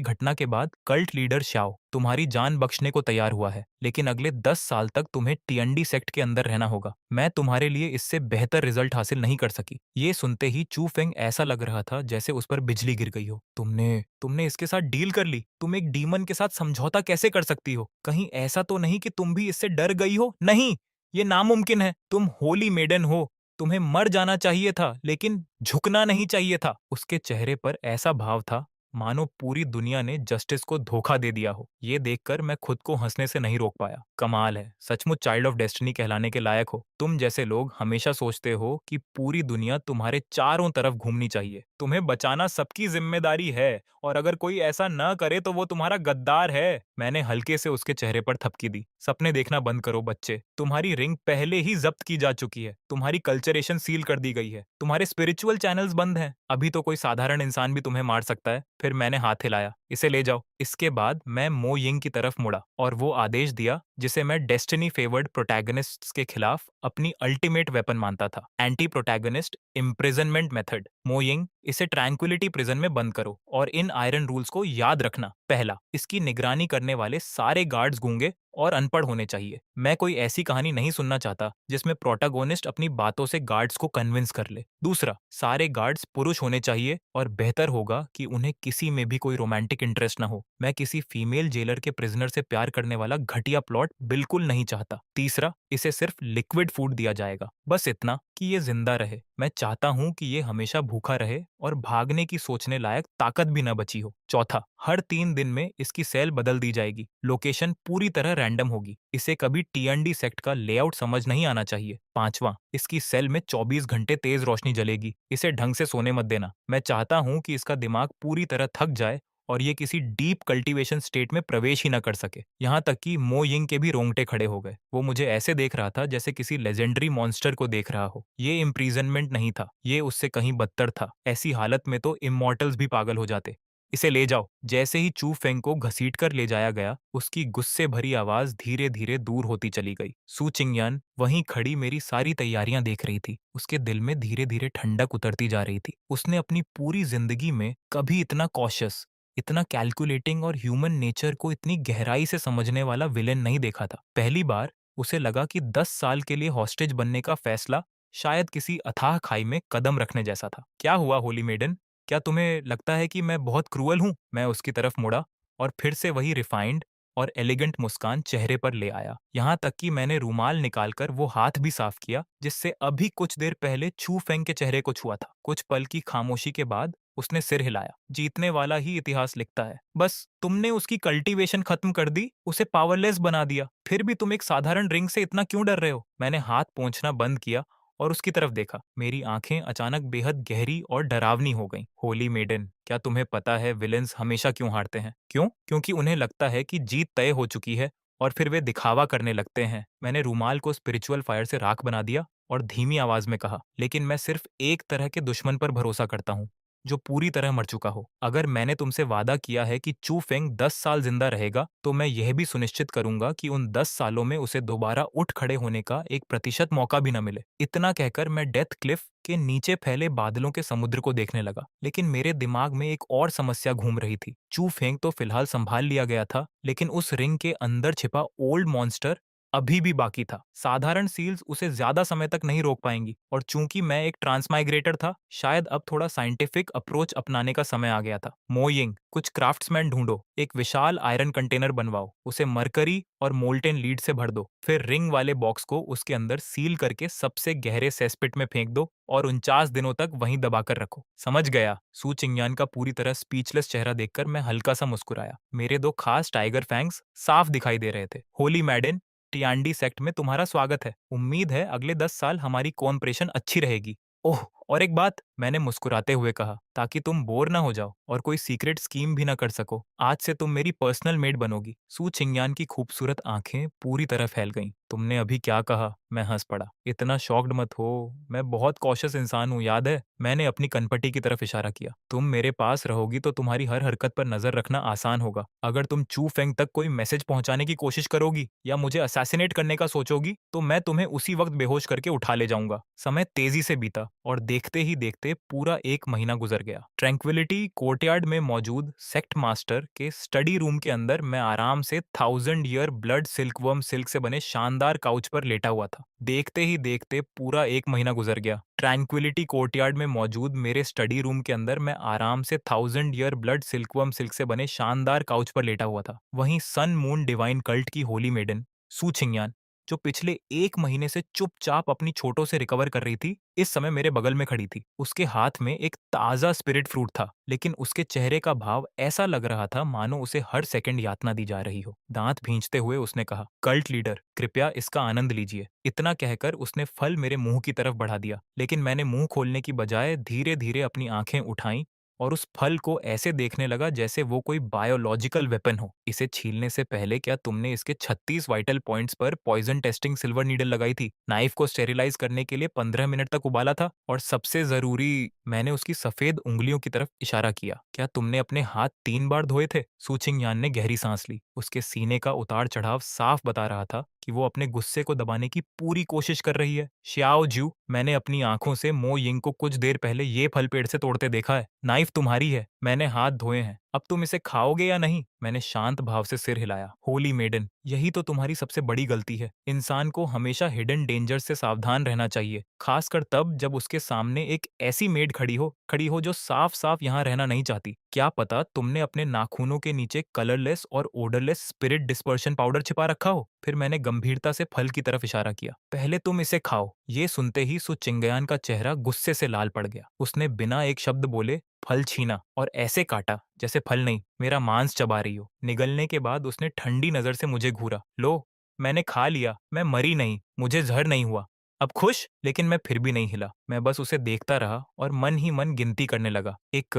घटना के बाद कल्ट लीडर शाओ तुम्हारी जान बख्शने को तैयार हुआ है, लेकिन अगले 10 साल तक तुम्हें टीएनडी सेक्ट के अंदर रहना होगा। मैं तुम्हारे लिए इससे बेहतर रिजल्ट हासिल नहीं कर सकी। ये सुनते ही चू फेंग ऐसा लग रहा था जैसे उस पर बिजली गिर गई हो। तुमने तुमने इसके साथ डील कर ली? तुम एक डीमन के साथ समझौता कैसे कर सकती हो? कहीं ऐसा तो नहीं कि तुम भी इससे डर गई हो? नहीं, ये नामुमकिन है। तुम होली मेडन हो। तुम्हें मर जाना चाहिए था, लेकिन झुकना नहीं चाहिए था। उसके चेहरे पर ऐसा भाव था मानो पूरी दुनिया ने जस्टिस को धोखा दे दिया हो। ये देखकर मैं खुद को हंसने से नहीं रोक पाया। कमाल है, सचमुच चाइल्ड ऑफ डेस्टिनी कहलाने के लायक हो। तुम जैसे लोग हमेशा सोचते हो कि पूरी दुनिया तुम्हारे चारों तरफ घूमनी चाहिए। तुम्हें बचाना सबकी जिम्मेदारी है और अगर कोई ऐसा न करे तो वो तुम्हारा गद्दार है। मैंने हल्के से उसके चेहरे पर थपकी दी। सपने देखना बंद करो बच्चे। तुम्हारी रिंग पहले ही जब्त की जा चुकी है। तुम्हारी कल्चरेशन सील कर दी गई है। तुम्हारे स्पिरिचुअल चैनल्स बंद हैं। अभी तो कोई साधारण इंसान भी तुम्हें मार सकता है। फिर मैंने हाथ हिलाया, इसे ले जाओ। इसके बाद मैं मो यिंग की तरफ मुड़ा और वो आदेश दिया जिसे मैं डेस्टिनी फेवर्ड प्रोटैगनिस्ट्स के खिलाफ अपनी अल्टीमेट वेपन मानता था। Anti protagonist imprisonment method. मो यिंग, इसे ट्रैंक्विलिटी प्रिजन में बंद करो और इन आयरन रूल्स को याद रखना। पहला, इसकी निगरानी करने वाले सारे गार्ड्स गूंगे और अनपढ़ होने चाहिए। मैं कोई ऐसी कहानी नहीं सुनना चाहता जिसमें प्रोटैगोनिस्ट अपनी बातों से गार्ड्स को कन्विंस कर ले। दूसरा, सारे गार्ड्स पुरुष होने चाहिए और बेहतर होगा कि उन्हें किसी में भी कोई रोमांटिक इंटरेस्ट न हो। मैं किसी फीमेल जेलर के प्रिजनर से प्यार करने वाला घटिया प्लॉट बिल्कुल नहीं चाहता। तीसरा, इसे सिर्फ लिक्विड फूड दिया जाएगा, बस इतना कि ये जिंदा रहे। मैं चाहता हूं कि ये हमेशा भूखा रहे और भागने की सोचने लायक ताकत भी न बची हो। चौथा, हर 3 दिन में इसकी सेल बदल दी जाएगी। लोकेशन पूरी तरह रैंडम होगी। इसे कभी टीएनडी सेक्ट का लेआउट समझ नहीं आना चाहिए। पांचवा, इसकी सेल में 24 घंटे तेज रोशनी जलेगी। इसे ढंग से सोने मत देना। मैं चाहता हूं कि इसका दिमाग पूरी तरह थक जाए और ये किसी डीप कल्टीवेशन स्टेट में प्रवेश ही न कर सके। यहाँ तक कि मो यिंग के भी रोंगटे खड़े हो गए। वो मुझे ऐसे देख रहा था जैसे किसी लेजेंडरी मॉन्स्टर को देख रहा हो। ये इम्प्रीजनमेंट नहीं था, ये उससे कहीं बदतर था। ऐसी हालत में तो इमॉर्टल्स भी पागल हो जाते। इसे ले जाओ। जैसे ही चू फेंग को घसीट कर ले जाया गया, उसकी गुस्से भरी आवाज धीरे धीरे दूर होती चली गई। सू चिंगयान वहीं खड़ी मेरी सारी तैयारियां देख रही थी। उसके दिल में धीरे धीरे ठंडक उतरती जा रही थी। उसने अपनी पूरी जिंदगी में कभी इतना कॉशियस, इतना कैलकुलेटिंग और ह्यूमन नेचर को इतनी गहराई से समझने वाला विलेन नहीं देखा था। पहली बार उसे लगा कि 10 साल के लिए हॉस्टेज बनने का फैसला शायद किसी अथाह खाई में कदम रखने जैसा था। क्या हुआ होली मेडन? क्या तुम्हें लगता है कि मैं बहुत क्रूअल हूँ? मैं उसकी तरफ मुड़ा और फिर से वही रिफाइंड और एलिगेंट मुस्कान चेहरे पर ले आया। यहाँ तक कि मैंने रूमाल निकालकर वो हाथ भी साफ किया जिससे अभी कुछ देर पहले छू फेंग के चेहरे को छुआ था। कुछ पल की खामोशी के बाद उसने सिर हिलाया। जीतने वाला ही इतिहास लिखता है। बस तुमने उसकी कल्टीवेशन खत्म कर दी, उसे पावरलेस बना दिया। फिर भी तुम एक साधारण रिंग से इतना क्यों डर रहे हो? मैंने हाथ पोंछना बंद किया और उसकी तरफ देखा। मेरी आंखें अचानक बेहद गहरी और डरावनी हो गईं। होली मेडन, क्या तुम्हें पता है विलेंस हमेशा क्यों हारते हैं? क्यों? क्योंकि उन्हें लगता है कि जीत तय हो चुकी है और फिर वे दिखावा करने लगते हैं। मैंने रूमाल को स्पिरिचुअल फायर से राख बना दिया और धीमी आवाज में कहा, लेकिन मैं सिर्फ एक तरह के दुश्मन पर भरोसा करता हूँ, जो पूरी तरह मर चुका हो। अगर मैंने तुमसे वादा किया है कि चू फेंग 10 साल जिंदा रहेगा, तो मैं यह भी सुनिश्चित करूंगा कि उन 10 सालों में उसे दोबारा उठ खड़े होने का 1% मौका भी न मिले। इतना कहकर मैं डेथ क्लिफ के नीचे फैले बादलों के समुद्र को देखने लगा। लेकिन मेरे दिमाग में एक और समस्या घूम रही थी। चू फेंग तो फिलहाल संभाल लिया गया था, लेकिन उस रिंग के अंदर छिपा ओल्ड मॉन्स्टर अभी भी बाकी था। साधारण सील्स उसे ज्यादा समय तक नहीं रोक पाएंगी और चूंकि मैं एक ट्रांसमाइग्रेटर था, शायद अब थोड़ा साइंटिफिक अप्रोच अपनाने का समय आ गया था। मोइंग, कुछ क्राफ्ट्समैन ढूंढो, एक विशाल आयरन कंटेनर बनवाओ, उसे मरकरी और मोल्टेन लीड से भर दो, फिर रिंग वाले बॉक्स को उसके अंदर सील करके सबसे गहरे सेसपिट में फेंक दो और 49 दिनों तक वहीं दबाकर रखो। समझ गया। सू चिंगयान का पूरी तरह स्पीचलेस चेहरा देखकर मैं हल्का सा मुस्कुराया। मेरे दो खास टाइगर फैंग्स साफ दिखाई दे रहे थे। होली मैडन, टियांडी सेक्ट में तुम्हारा स्वागत है। उम्मीद है अगले 10 साल हमारी कोऑपरेशन अच्छी रहेगी। ओह, और एक बात, मैंने मुस्कुराते हुए कहा, ताकि तुम बोर ना हो जाओ और कोई सीक्रेट स्कीम भी ना कर सको। आज से तुम मेरी पर्सनल मेड बनोगी। सू चिंगयान की खूबसूरत आंखें पूरी तरह फैल गईं। तुमने अभी क्या कहा? मैं हंस पड़ा। इतना शॉक्ड मत हो, मैं बहुत कॉशियस इंसान हूँ, याद है? मैंने अपनी कनपटी की तरफ इशारा किया। तुम मेरे पास रहोगी तो तुम्हारी हर हरकत पर नजर रखना आसान होगा। अगर तुम चू फेंग तक कोई मैसेज पहुंचाने की कोशिश करोगी या मुझे असैसिनेट करने का सोचोगी, तो मैं तुम्हें उसी वक्त बेहोश करके उठा ले जाऊंगा। समय तेजी से बीता और देखते ही देखते पूरा 1 महीना गुजर गया। ट्रैंक्विलिटी कोर्टयार्ड में मौजूद सेक्ट मास्टर के स्टडी रूम के अंदर मैं आराम से 1000 ईयर ब्लड सिल्कवर्म सिल्क से बने शानदार काउच पर लेटा हुआ था। देखते ही देखते पूरा 1 महीना गुजर गया। ट्रैंक्विलिटी कोर्टयार्ड में मौजूद मेरे स्टडी रूम के अंदर मैं आराम से 1000 ईयर ब्लड सिल्कवर्म सिल्क से बने शानदार काउच पर लेटा हुआ था। वहीं सन मून डिवाइन कल्ट की होली मेडन सू छिंगयान, जो पिछले 1 महीने से चुपचाप अपनी चोटों से रिकवर कर रही थी, इस समय मेरे बगल में खड़ी थी। उसके हाथ में एक ताजा स्पिरिट फ्रूट था, लेकिन उसके चेहरे का भाव ऐसा लग रहा था मानो उसे हर सेकंड यातना दी जा रही हो। दांत भींचते हुए उसने कहा, कल्ट लीडर, कृपया इसका आनंद लीजिए। इतना कहकर उसने फल मेरे मुंह की तरफ बढ़ा दिया, लेकिन मैंने मुंह खोलने की बजाय धीरे धीरे अपनी आंखें उठाईं और उस फल को ऐसे देखने लगा जैसे वो कोई बायोलॉजिकल वेपन हो। इसे छीलने से पहले क्या तुमने इसके 36 वाइटल पॉइंट्स पर पॉइजन टेस्टिंग सिल्वर नीडल लगाई थी? नाइफ को स्टेरिलाइज करने के लिए 15 मिनट तक उबाला था? और सबसे जरूरी, मैंने उसकी सफेद उंगलियों की तरफ इशारा किया, क्या तुमने अपने हाथ 3 बार धोए थे? सूचिंग यान ने गहरी सांस ली। उसके सीने का उतार चढ़ाव साफ बता रहा था कि वो अपने गुस्से को दबाने की पूरी कोशिश कर रही है। श्याओ जू, मैंने अपनी आंखों से मो यिंग को कुछ देर पहले ये फल पेड़ से तोड़ते देखा है। नाइफ तुम्हारी है, मैंने हाथ धोए हैं। अब तुम इसे खाओगे या नहीं? मैंने शांत भाव से सिर हिलाया। होली मेडन, यही तो तुम्हारी सबसे बड़ी गलती है। इंसान को हमेशा हिडन डेंजर से सावधान रहना चाहिए, खासकर तब जब उसके सामने एक ऐसी मेड खड़ी हो जो साफ साफ यहाँ रहना नहीं चाहती। क्या पता तुमने अपने नाखूनों के नीचे कलरलेस और ओडरलेस स्पिरिट डिस्पर्शन पाउडर छिपा रखा हो। फिर मैंने गंभीरता से फल की तरफ इशारा किया। पहले तुम इसे खाओ। ये सुनते ही सु चिंगयान का चेहरा गुस्से से लाल पड़ गया। उसने बिना एक शब्द बोले फल छीना और ऐसे काटा जैसे फल नहीं, मेरा मांस चबा रही हो। निगलने के बाद उसने ठंडी नजर से मुझे घूरा। लो, मैंने खा लिया, मैं मरी नहीं, मुझे जहर नहीं हुआ। अब खुश? लेकिन मैं फिर भी नहीं हिला। मैं बस उसे देखता रहा और मन ही मन गिनती करने लगा। 1,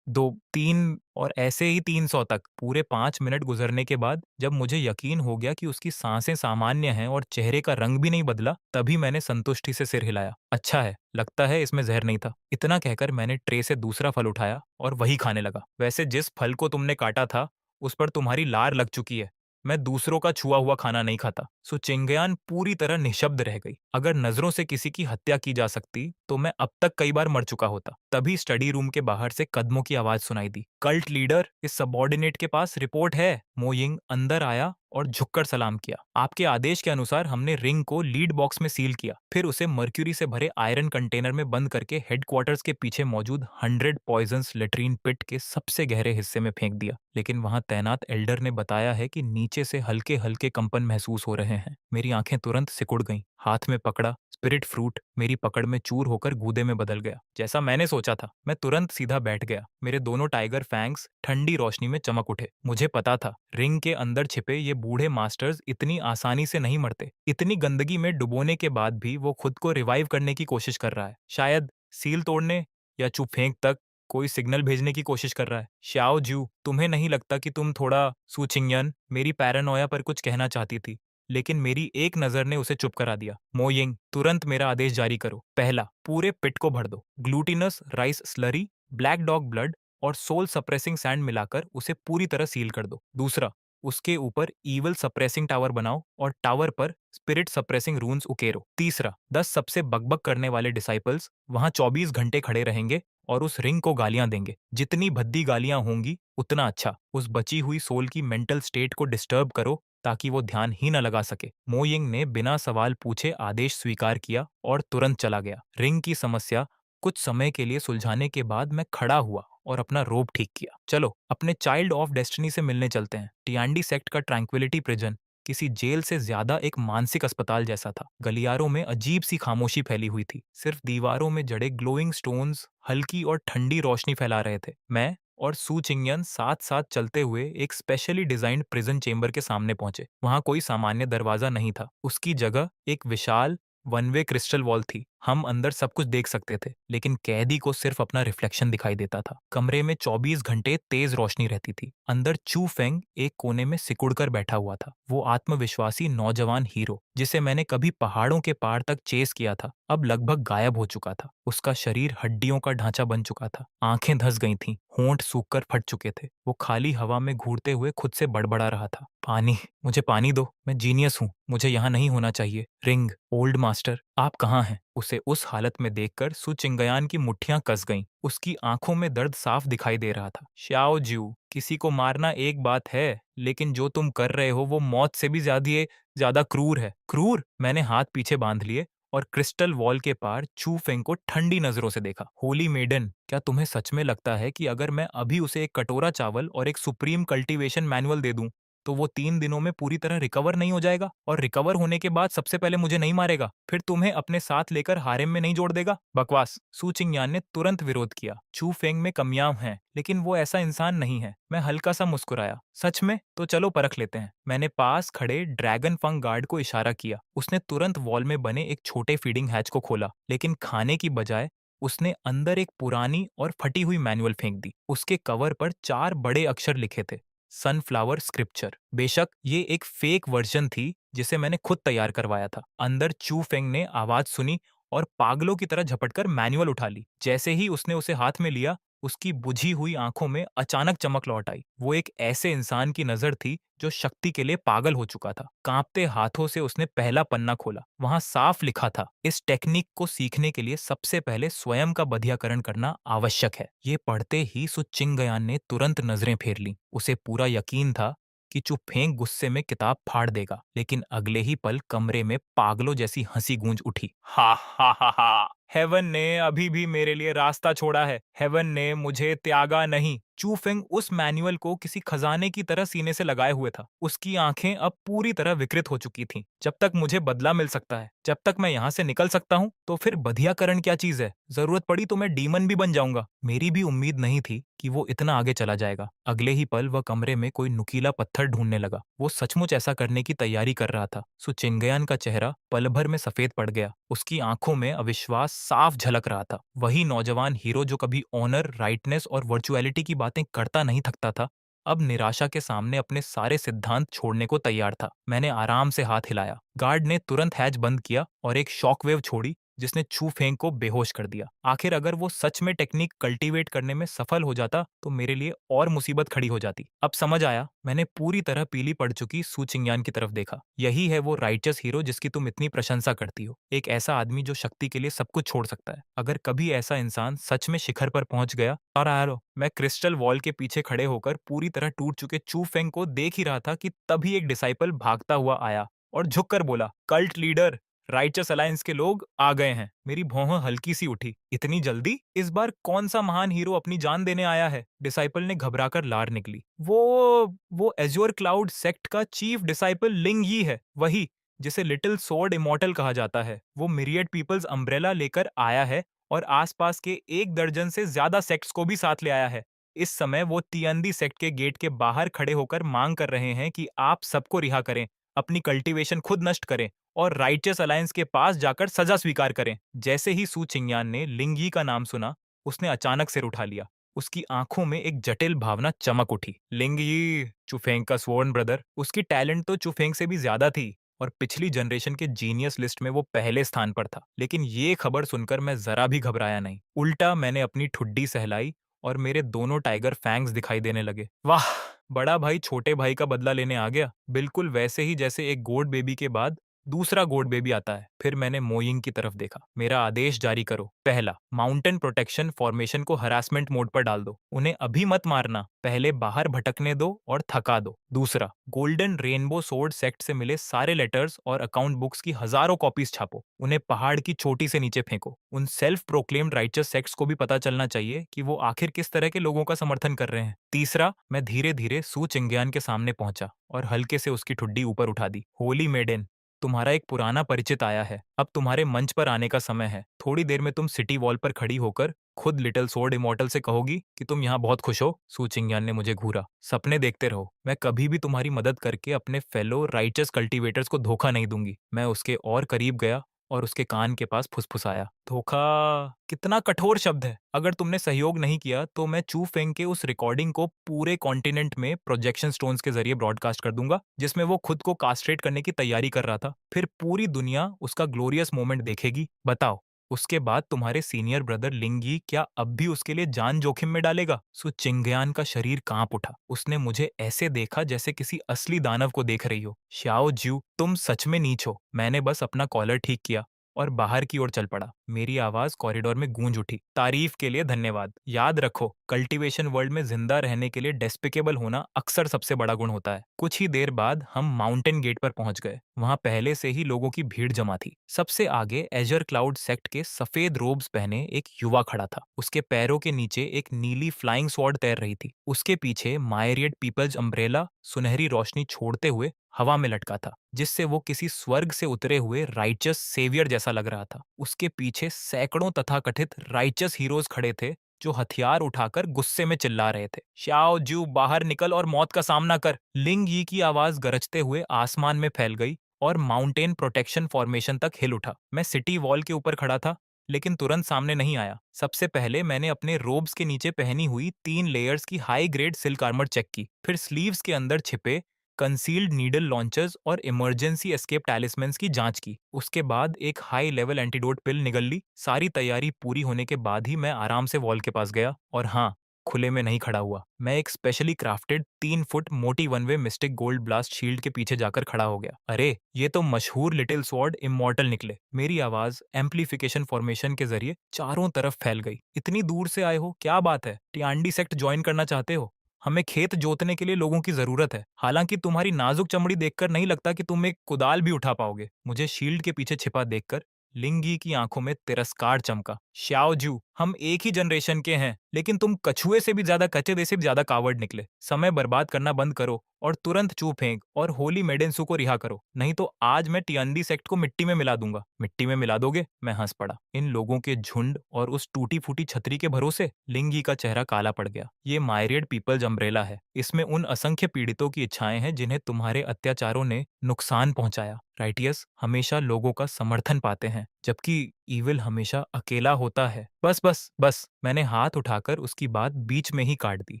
2, 3 और ऐसे ही 300 तक। पूरे 5 मिनट गुजरने के बाद जब मुझे यकीन हो गया कि उसकी सांसें सामान्य हैं और चेहरे का रंग भी नहीं बदला, तभी मैंने संतुष्टि से सिर हिलाया। अच्छा है, लगता है इसमें जहर नहीं था। इतना कहकर मैंने ट्रे से दूसरा फल उठाया और वही खाने लगा। वैसे जिस फल को तुमने काटा था, उस पर तुम्हारी लार लग चुकी है। मैं दूसरों का छुआ हुआ खाना नहीं खाता। सो चिंगयान पूरी तरह निशब्द रह गई। अगर नजरों से किसी की हत्या की जा सकती तो मैं अब तक कई बार मर चुका होता। तभी स्टडी रूम के बाहर से कदमों की आवाज सुनाई दी। कल्ट लीडर, इस सबॉर्डिनेट के पास रिपोर्ट है। मोयिंग अंदर आया और झुककर सलाम किया। आपके आदेश के अनुसार हमने रिंग को लीड बॉक्स में सील किया, फिर उसे मर्क्यूरी से भरे आयरन कंटेनर में बंद करके हेडक्वार्टर्स के पीछे मौजूद 100 पॉइजन्स लेट्रिन पिट के सबसे गहरे हिस्से में फेंक दिया। लेकिन वहां तैनात एल्डर ने बताया है कि नीचे से हल्के हल्के कंपन महसूस हो रहे हैं। मेरी आंखें तुरंत सिकुड़ गईं। हाथ में पकड़ा स्पिरिट फ्रूट मेरी पकड़ में चूर होकर गूदे में बदल गया। जैसा मैंने सोचा था, मैं तुरंत सीधा बैठ गया। मेरे दोनों टाइगर फैंग्स ठंडी रोशनी में चमक उठे। मुझे पता था रिंग के अंदर छिपे ये बूढ़े मास्टर्स इतनी आसानी से नहीं मरते। इतनी गंदगी में डुबोने के बाद भी वो खुद को रिवाइव करने की कोशिश कर रहा है। शायद सील तोड़ने या चुप फेंक तक कोई सिग्नल भेजने की कोशिश कर रहा है। श्याओ ज्यू, तुम्हें नहीं लगता कि तुम थोड़ा सुचिंगयन मेरी पैरानोया पर कुछ कहना चाहती थी, लेकिन मेरी एक नजर ने उसे चुप करा दिया। मोयिंग, तुरंत मेरा आदेश जारी करो। पहला, पूरे पिट को भर दो। Glutinous rice slurry, black dog blood और सोल सप्रेसिंग सैंड मिलाकर उसे पूरी तरह सील कर दो। दूसरा, उसके ऊपर ईवल सप्रेसिंग टावर बनाओ और टावर पर स्पिरिट सप्रेसिंग रून्स उकेरो। तीसरा, 10 सबसे बकबक करने वाले डिसाइपल्स वहां 24 घंटे खड़े रहेंगे और उस रिंग को गालियां देंगे। जितनी भद्दी गालियां होंगी उतना अच्छा। उस बची हुई सोल की मेंटल स्टेट को डिस्टर्ब करो ताकि वो ध्यान ही न लगा सके। मोयिंग ने बिना सवाल पूछे आदेश स्वीकार किया और तुरंत चला गया। रिंग की समस्या कुछ समय के लिए सुलझाने के बाद मैं खड़ा हुआ और अपना रोब ठीक किया। चलो अपने चाइल्ड ऑफ डेस्टिनी से मिलने चलते हैं। टियांडी सेक्ट का ट्रैंक्विलिटी प्रिजन किसी जेल से ज्यादा एक मानसिक अस्पताल जैसा था। गलियारों में अजीब सी खामोशी फैली हुई थी। सिर्फ दीवारों में जड़े ग्लोइंग स्टोन्स हल्की और ठंडी रोशनी फैला रहे थे। मैं और सू चिंगयन साथ साथ चलते हुए एक स्पेशली डिजाइन्ड प्रिजन चेंबर के सामने पहुंचे। वहां कोई सामान्य दरवाजा नहीं था। उसकी जगह एक विशाल वन वे क्रिस्टल वॉल थी। हम अंदर सब कुछ देख सकते थे, लेकिन कैदी को सिर्फ अपना रिफ्लेक्शन दिखाई देता था। कमरे में 24 घंटे तेज रोशनी रहती थी। अंदर चू फेंग एक कोने में सिकुड़कर बैठा हुआ था। वो आत्मविश्वासी नौजवान हीरो जिसे मैंने कभी पहाड़ों के पार तक चेस किया था, अब लगभग गायब हो चुका था। उसका शरीर हड्डियों का ढांचा बन चुका था। आंखें धंस गई थीं, होंठ सूखकर फट चुके थे। वो खाली हवा में घूरते हुए खुद से बड़बड़ा रहा था। पानी, मुझे पानी दो। मैं जीनियस हूँ, मुझे यहाँ नहीं होना चाहिए। रिंग, ओल्ड मास्टर, आप कहाँ हैं? उसे उस हालत में देखकर सु चिंगयान की मुट्ठियां कस गईं। उसकी आंखों में दर्द साफ दिखाई दे रहा था। श्याओ ज्यू, किसी को मारना एक बात है, लेकिन जो तुम कर रहे हो वो मौत से भी ज्यादा क्रूर है। क्रूर? मैंने हाथ पीछे बांध लिए और क्रिस्टल वॉल के पार चू फेंग को ठंडी नजरों से देखा। होली मेडन, क्या तुम्हें सच में लगता है कि अगर मैं अभी उसे एक कटोरा चावल और एक सुप्रीम कल्टीवेशन मैनुअल दे दूं तो वो 3 दिनों में पूरी तरह रिकवर नहीं हो जाएगा? और रिकवर होने के बाद सबसे पहले मुझे नहीं मारेगा, फिर तुम्हें अपने साथ लेकर हारेम में नहीं जोड़ देगा? बकवास। सू चिंगयान ने तुरंत विरोध किया। चू फेंग में कमियां हैं, लेकिन वो ऐसा इंसान नहीं है। मैं हल्का सा मुस्कुराया। सच में? तो चलो परख लेते हैं। मैंने पास खड़े ड्रैगन फंग गार्ड को इशारा किया। उसने तुरंत वॉल में बने एक छोटे फीडिंग हैच को खोला, लेकिन खाने की बजाय उसने अंदर एक पुरानी और फटी हुई मैनुअल फेंक दी। उसके कवर पर 4 बड़े अक्षर लिखे थे, सनफ्लावर स्क्रिप्चर। बेशक ये एक फेक वर्जन थी जिसे मैंने खुद तैयार करवाया था। अंदर चू फेंग ने आवाज सुनी और पागलों की तरह झपटकर मैनुअल उठा ली। जैसे ही उसने उसे हाथ में लिया, उसकी बुझी हुई आंखों में अचानक चमक लौट आई। वो एक ऐसे इंसान की नजर थी जो शक्ति के लिए पागल हो चुका था। कांपते हाथों से उसने पहला पन्ना खोला। वहां साफ लिखा था, इस टेक्निक को सीखने के लिए सबसे पहले स्वयं का बधियाकरण करना आवश्यक है। ये पढ़ते ही सु चिंगयान ने तुरंत नजरें फेर लीं। उसे पूरा यकीन था कि चुपहेंग गुस्से में किताब फाड़ देगा, लेकिन अगले ही पल कमरे में पागलों जैसी हंसी गूंज उठी। हा हा हा हा। हेवन ने अभी भी मेरे लिए रास्ता छोड़ा है। हेवन ने मुझे त्यागा नहीं। चू फेंग उस मैनुअल को किसी खजाने की तरह सीने से लगाए हुए था। उसकी आंखें अब पूरी तरह विकृत हो चुकी थीं। जब तक मुझे बदला मिल सकता है, जब तक मैं यहाँ से निकल सकता हूँ, तो फिर बधियाकरण क्या चीज है? जरूरत पड़ी तो मैं डीमन भी बन जाऊंगा। मेरी भी उम्मीद नहीं थी कि वो इतना आगे चला जाएगा। अगले ही पल वह कमरे में कोई नुकीला पत्थर ढूंढने लगा। वो सचमुच ऐसा करने की तैयारी कर रहा था। सो चिंगयान का चेहरा पल भर में सफेद पड़ गया। उसकी आंखों में अविश्वास साफ झलक रहा था। वही नौजवान हीरो जो कभी ऑनर, राइटनेस और वर्चुअलिटी की बातें करता नहीं थकता था, अब निराशा के सामने अपने सारे सिद्धांत छोड़ने को तैयार था। मैंने आराम से हाथ हिलाया। गार्ड ने तुरंत हैच बंद किया और एक शॉकवेव छोड़ी जिसने छू फेंग को बेहोश कर दिया। आखिर अगर वो सच में टेक्निक कल्टीवेट करने में सफल हो जाता तो मेरे लिए और मुसीबत खड़ी हो जाती। अब समझ आया। मैंने पूरी तरह पीली पड़ चुकी सू चिंग्यान की तरफ देखा। यही है वो राइचस हीरो जिसकी तुम इतनी प्रशंसा करती हो। एक ऐसा आदमी जो शक्ति के लिए सब कुछ छोड़ सकता है। अगर कभी ऐसा इंसान सच में शिखर पर पहुंच गया। और आरो, मैं क्रिस्टल वॉल के पीछे खड़े होकर पूरी तरह टूट चुके चू फेंग को देख ही रहा था कि तभी एक डिसाइपल भागता हुआ आया और झुककर बोला, कल्ट लीडर, राइचस अलायंस के लोग आ गए हैं। मेरी भौं हल्की सी उठी। इतनी जल्दी? इस बार कौन सा महान हीरो अपनी जान देने आया है? डिसाइपल ने घबराकर लार निकली। वो एज्योर क्लाउड सेक्ट का चीफ डिसाइपल लिंग यी है। वही जिसे लिटिल सोर्ड इमॉर्टल कहा जाता है। वो मिरियड पीपल्स अम्ब्रेला लेकर आया है और आसपास के 1 दर्जन से ज्यादा सेक्ट्स को भी साथ ले आया है। इस समय वो तियंदी सेक्ट के गेट के बाहर खड़े होकर मांग कर रहे हैं कि आप सबको रिहा करें, अपनी कल्टीवेशन खुद नष्ट करें और राइचस अलायंस के पास जाकर सजा स्वीकार करें। जैसे ही सू चिंग्यान ने लिंगी का नाम सुना, उसने अचानक सिर उठा लिया। उसकी आंखों में एक जटिल भावना चमक उठी। लिंगी, चुफेंग का स्वर्ण ब्रदर। उसकी टैलेंट तो चुफेंग से भी ज्यादा थी और पिछली जनरेशन के जीनियस लिस्ट में वो पहले स्थान पर था। लेकिन ये खबर सुनकर मैं जरा भी घबराया नहीं। उल्टा मैंने अपनी ठुड्डी सहलाई और मेरे दोनों टाइगर फैंग्स दिखाई देने लगे। वाह! बड़ा भाई छोटे भाई का बदला लेने आ गया। बिल्कुल वैसे ही जैसे एक गोड बेबी के बाद दूसरा गोड बेबी आता है। फिर मैंने मोइंग की तरफ देखा। मेरा आदेश जारी करो। पहला, माउंटेन प्रोटेक्शन फॉर्मेशन को हरासमेंट मोड पर डाल दो। उन्हें अभी मत मारना। पहले बाहर भटकने दो और थका दो। दूसरा, गोल्डन रेनबो सोर्ड सेक्ट से मिले सारे लेटर्स और अकाउंट बुक्स की हजारों कॉपीज छापो। उन्हें पहाड़ की चोटी से नीचे फेंको। उन सेल्फ प्रोक्लेम्ड राइचस सेक्ट्स को भी पता चलना चाहिए कि वो आखिर किस तरह के लोगों का समर्थन कर रहे हैं। तीसरा, मैं धीरे धीरे सू चिंग्यान के सामने पहुंचा और हल्के से उसकी ठुड्डी ऊपर उठा दी। होली मेडेन, तुम्हारा एक पुराना परिचित आया है। अब तुम्हारे मंच पर आने का समय है। थोड़ी देर में तुम सिटी वॉल पर खड़ी होकर खुद लिटिल सोर्ड इमॉर्टल से कहोगी कि तुम यहाँ बहुत खुश हो। सू चिंग्यान ने मुझे घूरा। सपने देखते रहो। मैं कभी भी तुम्हारी मदद करके अपने फेलो राइचस कल्टीवेटर्स को धोखा नहीं दूंगी। मैं उसके और करीब गया और उसके कान के पास फुसफुसाया। धोखा? कितना कठोर शब्द है। अगर तुमने सहयोग नहीं किया तो मैं चू फेंग के उस रिकॉर्डिंग को पूरे कॉन्टिनेंट में प्रोजेक्शन स्टोन्स के जरिए ब्रॉडकास्ट कर दूंगा जिसमें वो खुद को कास्ट्रेट करने की तैयारी कर रहा था। फिर पूरी दुनिया उसका ग्लोरियस मोमेंट देखेगी। बताओ, उसके बाद तुम्हारे सीनियर ब्रदर लिंगी क्या अब भी उसके लिए जान जोखिम में डालेगा? सो चिंगयान का शरीर कांप उठा। उसने मुझे ऐसे देखा जैसे किसी असली दानव को देख रही हो। श्याओ ज्यू, तुम सच में नीच हो। मैंने बस अपना कॉलर ठीक किया और बाहर की ओर चल पड़ा। मेरी आवाज कॉरिडोर में गूंज उठी। तारीफ के लिए धन्यवाद। याद रखो, कल्टीवेशन वर्ल्ड में जिंदा रहने के लिए डेस्पिकेबल होना अक्सर सबसे बड़ा गुण होता है। कुछ ही देर बाद हम माउंटेन गेट पर पहुंच गए। वहां पहले से ही लोगों की भीड़ जमा थी। सबसे आगे एजर क्लाउड सेक्ट के सफेद रोब्स पहने एक युवा खड़ा था। उसके पैरों के नीचे एक नीली फ्लाइंग स्वॉर्ड तैर रही थी। उसके पीछे मायरियड पीपल्स अम्ब्रेला सुनहरी रोशनी छोड़ते हुए हवा में लटका था, जिससे वो किसी स्वर्ग से उतरे हुए राइचस सेवियर जैसा लग रहा था। उसके पीछे सैकड़ों तथाकथित राइचस हीरोज खड़े थे जो हथियार उठाकर गुस्से में चिल्ला रहे थे। श्याओ जू, बाहर निकल और मौत का सामना कर। लिंग यी की आवाज गरजते हुए आसमान में फैल गई और माउंटेन प्रोटेक्शन फॉर्मेशन तक हिल उठा। मैं सिटी वॉल के ऊपर खड़ा था, लेकिन तुरंत सामने नहीं आया। सबसे पहले मैंने अपने रोब्स के नीचे पहनी हुई 3 लेयर्स की high grade silk armour check की। फिर स्लीव्स के अंदर छिपे कंसील्ड नीडल लॉन्चर्स और इमरजेंसी एस्केप टैलिस्मेंस की जांच की। उसके बाद एक हाई लेवल एंटीडोट पिल निगल ली। सारी तैयारी पूरी होने के बाद ही मैं आराम से वॉल के पास गया। और हाँ, खुले में नहीं खड़ा हुआ। मैं एक स्पेशली क्राफ्टेड 3 फुट मोटी one way mistake gold blast shield के पीछे जाकर खड़ा हो गया। अरे, ये तो मशहूर लिटिल स्वॉर्ड इमॉर्टल निकले। मेरी आवाज एम्पलीफिकेशन फॉर्मेशन के जरिए चारों तरफ फैल गई। इतनी दूर से आए हो, क्या बात है? टियांडी सेक्ट ज्वाइन करना चाहते हो? हमें खेत जोतने के लिए लोगों की जरूरत है। हालांकि तुम्हारी नाजुक चमड़ी देखकर नहीं लगता कि तुम एक कुदाल भी उठा पाओगे। मुझे शील्ड के पीछे छिपा देखकर लिंगी की आंखों में तिरस्कार चमका। श्याओजू, हम एक ही जनरेशन के हैं, लेकिन तुम कछुए से भी ज्यादा कचेदे से भी ज्यादा कावर्ड निकले। समय बर्बाद करना बंद करो और तुरंत चू फेंक और होली मेडेंसू को रिहा करो, नहीं तो आज मैं टियांदी सेक्ट को मिट्टी में मिला दूंगा। मिट्टी में मिला दोगे? मैं हंस पड़ा। इन लोगों के झुंड और उस टूटी फूटी छतरी के भरोसे? लिंगी का चेहरा काला पड़ गया। ये मायरियड पीपल्स अम्ब्रेला है। इसमें उन असंख्य पीड़ितों की इच्छाएं हैं जिन्हें तुम्हारे अत्याचारों ने नुकसान पहुंचाया। राइटियस हमेशा लोगों का समर्थन पाते हैं, जबकि ईविल हमेशा अकेला होता है। बस बस बस, मैंने हाथ उठाकर उसकी बात बीच में ही काट दी।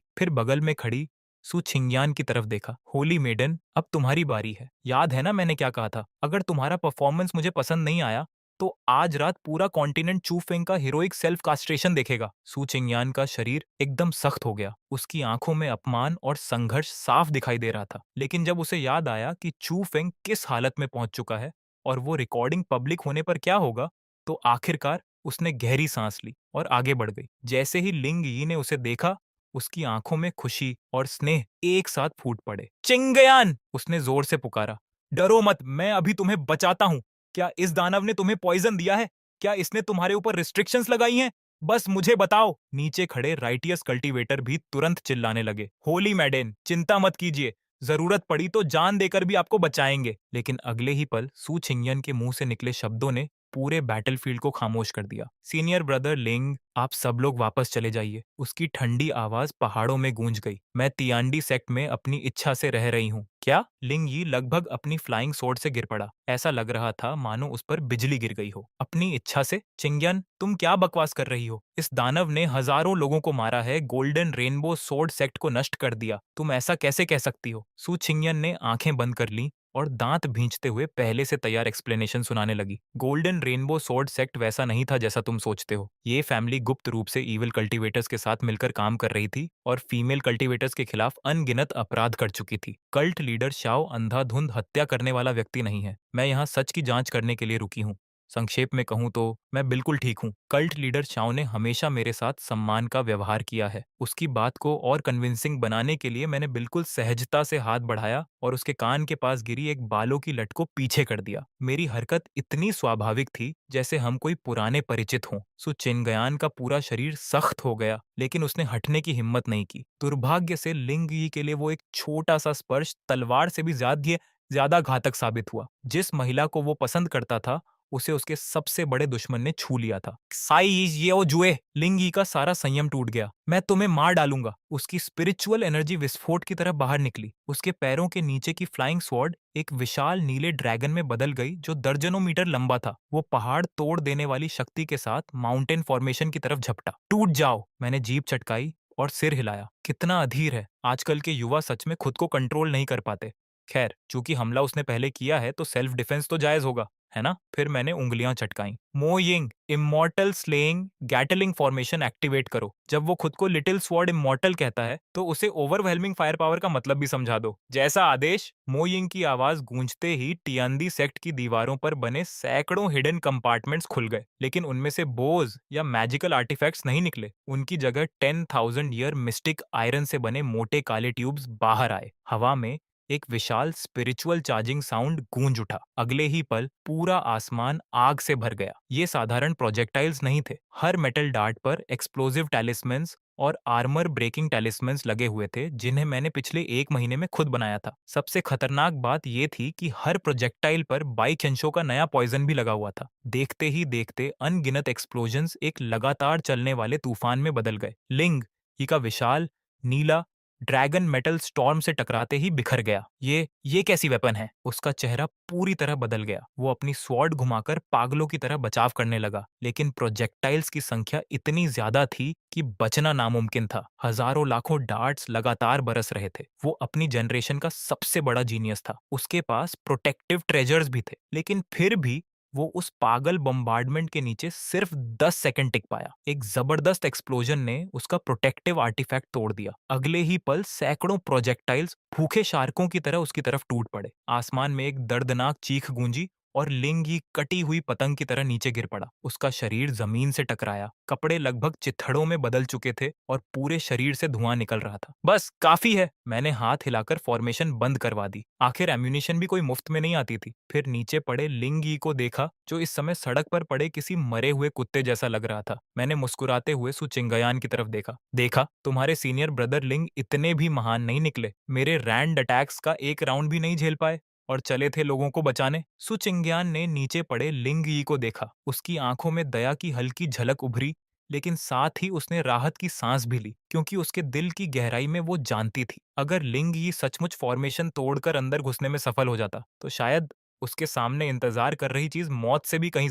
फिर बगल में खड़ी सु छिंगयान की तरफ देखा। होली मेडन, अब तुम्हारी बारी है। याद है ना मैंने क्या कहा था? अगर तुम्हारा परफॉर्मेंस मुझे पसंद नहीं आया तो आज रात पूरा कॉन्टिनेंट चू फेंग का हीरोइक सेल्फ कास्ट्रेशन देखेगा। सु चिंगयान का शरीर एकदम सख्त हो गया। उसकी आंखों में अपमान और संघर्ष साफ दिखाई दे रहा था। लेकिन जब उसे याद आया कि चू फेंग किस हालत में पहुंच चुका है और वो रिकॉर्डिंग पब्लिक होने पर क्या होगा, तो आखिरकार उसने गहरी सांस ली और आगे बढ़ गई। जैसे ही लिंग यी ने उसे देखा, उसकी आंखों में खुशी और स्नेह एक साथ फूट पड़े। चिंगयान! उसने जोर से पुकारा। डरो मत, मैं अभी तुम्हें बचाता हूं। क्या इस दानव ने तुम्हें पॉइजन दिया है? क्या इसने तुम्हारे ऊपर रिस्ट्रिक्शंस लगाई हैं? बस मुझे बताओ। नीचे खड़े राइटियस कल्टीवेटर भी तुरंत चिल्लाने लगे। होली मैडेन, चिंता मत कीजिए, जरूरत पड़ी तो जान देकर भी आपको बचाएंगे। लेकिन अगले ही पल सू छिंगयन के मुंह से निकले शब्दों ने पूरे बैटलफील्ड को खामोश कर दिया। सीनियर ब्रदर लिंग, आप सब लोग वापस चले जाइए। उसकी ठंडी आवाज पहाड़ों में गूंज गई। मैं तियांडी सेक्ट में अपनी इच्छा से रह रही हूँ। क्या? लिंग यी लगभग अपनी फ्लाइंग सोर्ड से गिर पड़ा। ऐसा लग रहा था मानो उस पर बिजली गिर गई हो। अपनी इच्छा से? चिंगयन, तुम क्या बकवास कर रही हो? इस दानव ने हजारों लोगों को मारा है, गोल्डन रेनबो सोर्ड सेक्ट को नष्ट कर दिया। तुम ऐसा कैसे कह सकती हो? सू छिंगयन ने आंखें बंद कर ली और दांत भींचते हुए पहले से तैयार एक्सप्लेनेशन सुनाने लगी। गोल्डन रेनबो सोर्ड सेक्ट वैसा नहीं था जैसा तुम सोचते हो। ये फैमिली गुप्त रूप से ईविल कल्टीवेटर्स के साथ मिलकर काम कर रही थी और फीमेल कल्टीवेटर्स के खिलाफ अनगिनत अपराध कर चुकी थी। कल्ट लीडर शाओ अंधाधुंध हत्या करने वाला व्यक्ति नहीं है। मैं यहाँ सच की जांच करने के लिए रुकी हूँ। संक्षेप में कहूँ तो मैं बिल्कुल ठीक हूँ। कल्ट लीडर शाओ ने हमेशा मेरे साथ सम्मान का व्यवहार किया है। उसकी बात को और कन्विंसिंग बनाने के लिए मैंने बिल्कुल सहजता से हाथ बढ़ाया और उसके कान के पास गिरी एक बालों की लट को पीछे कर दिया। मेरी हरकत इतनी स्वाभाविक थी जैसे हम कोई पुराने परिचित हों। सो चिंगयान का पूरा शरीर सख्त हो गया, लेकिन उसने हटने की हिम्मत नहीं की। दुर्भाग्य से लिंग यी के लिए वो एक छोटा सा स्पर्श तलवार से भी ज्यादा घातक साबित हुआ। जिस महिला को वो पसंद करता था, उसे उसके सबसे बड़े दुश्मन ने छू लिया था। साई ये ओ जुए! लिंग यी का सारा संयम टूट गया। मैं तुम्हें मार डालूंगा। उसकी स्पिरिचुअल एनर्जी विस्फोट की तरह बाहर निकली। उसके पैरों के नीचे की फ्लाइंग स्वॉर्ड एक विशाल नीले ड्रैगन में बदल गई जो दर्जनों मीटर लंबा था। वो पहाड़ तोड़ देने वाली शक्ति के साथ माउंटेन फॉर्मेशन की तरफ झपटा। टूट जाओ! मैंने जीभ चटकाई और सिर हिलाया। कितना अधीर है! आजकल के युवा सच में खुद को कंट्रोल नहीं कर पाते। खैर, चूंकि हमला उसने पहले किया है तो सेल्फ डिफेंस तो जायज होगा, है ना? फिर मैंने उंगलियां चटकाई। मो Ying, immortal slaying Gatling formation activate करो। जब वो खुद को लिटिल स्वॉर्ड इमॉर्टल कहता है तो उसे ओवरवेलमिंग फायर पावर का मतलब भी समझा दो। जैसा आदेश। मो यिंग की आवाज गूंजते ही टियांदी सेक्ट की दीवारों पर बने सैकड़ों हिडन कंपार्टमेंट्स खुल गए, लेकिन उनमें से बोज या मैजिकल आर्टिफैक्ट्स नहीं निकले। उनकी जगह 10,000 ईयर मिस्टिक आयरन से बने मोटे काले ट्यूब्स बाहर आए। हवा में एक विशाल स्पिरिचुअल चार्जिंग साउंड गूंज उठा। अगले ही पल पूरा आसमान आग से भर गया। ये साधारण प्रोजेक्टाइल्स नहीं थे। हर मेटल डार्ट पर एक्सप्लोजिव टैलिस्मेंस और आर्मर ब्रेकिंग टैलिस्मेंस लगे हुए थे, जिन्हें मैंने पिछले 1 महीने में खुद बनाया था। सबसे खतरनाक बात यह थी कि हर प्रोजेक्टाइल पर बाइचेंशो का नया पॉइजन भी लगा हुआ था। देखते ही देखते अनगिनत एक्सप्लोजन्स एक लगातार चलने वाले तूफान में बदल गए। लिंग ही का विशाल नीला ड्रैगन मेटल स्टॉर्म से टकराते ही बिखर गया। ये कैसी वेपन है? उसका चेहरा पूरी तरह बदल गया। वो अपनी स्वॉर्ड घुमाकर पागलों की तरह बचाव करने लगा, लेकिन प्रोजेक्टाइल्स की संख्या इतनी ज्यादा थी कि बचना नामुमकिन था। हजारों लाखों डार्ट्स लगातार बरस रहे थे। वो अपनी जनरेशन का सबसे बड़ा जीनियस था। उसके पास प्रोटेक्टिव ट्रेजर्स भी थे, लेकिन फिर भी वो उस पागल बम्बार्डमेंट के नीचे सिर्फ 10 सेकंड टिक पाया। एक जबरदस्त एक्सप्लोजन ने उसका प्रोटेक्टिव आर्टिफैक्ट तोड़ दिया। अगले ही पल सैकड़ों प्रोजेक्टाइल्स भूखे शार्कों की तरह उसकी तरफ टूट पड़े। आसमान में एक दर्दनाक चीख गूंजी और लिंग ही कटी हुई पतंग की तरह नीचे गिर पड़ा। उसका शरीर जमीन से टकराया, कपड़े लगभग चिथड़ों में बदल चुके थे और पूरे शरीर से धुआं निकल रहा था। बस काफी है, मैंने हाथ हिलाकर फॉर्मेशन बंद करवा दी। आखिर एम्यूनिशन भी कोई मुफ्त में नहीं आती थी। फिर नीचे पड़े लिंग ही को देखा, जो इस समय सड़क पर पड़े किसी मरे हुए कुत्ते जैसा लग रहा था। मैंने मुस्कुराते हुए सुचिंगयान की तरफ देखा। देखा, तुम्हारे सीनियर ब्रदर लिंग इतने भी महान नहीं निकले। मेरे रैंड अटैक्स का एक राउंड भी नहीं झेल पाए और चले थे लोगों को बचाने। सुचिंग्यान ने नीचे पड़े लिंग यी को देखा। उसकी आंखों में दया की हल्की झलक उभरी, लेकिन साथ ही उसने राहत की सांस भी ली, क्योंकि उसके दिल की गहराई में वो जानती थी, अगर लिंग यी सचमुच फॉर्मेशन तोड़कर अंदर घुसने में सफल हो जाता तो शायद उसके सामने इंतजार कर रही चीज मौत से भी कहीं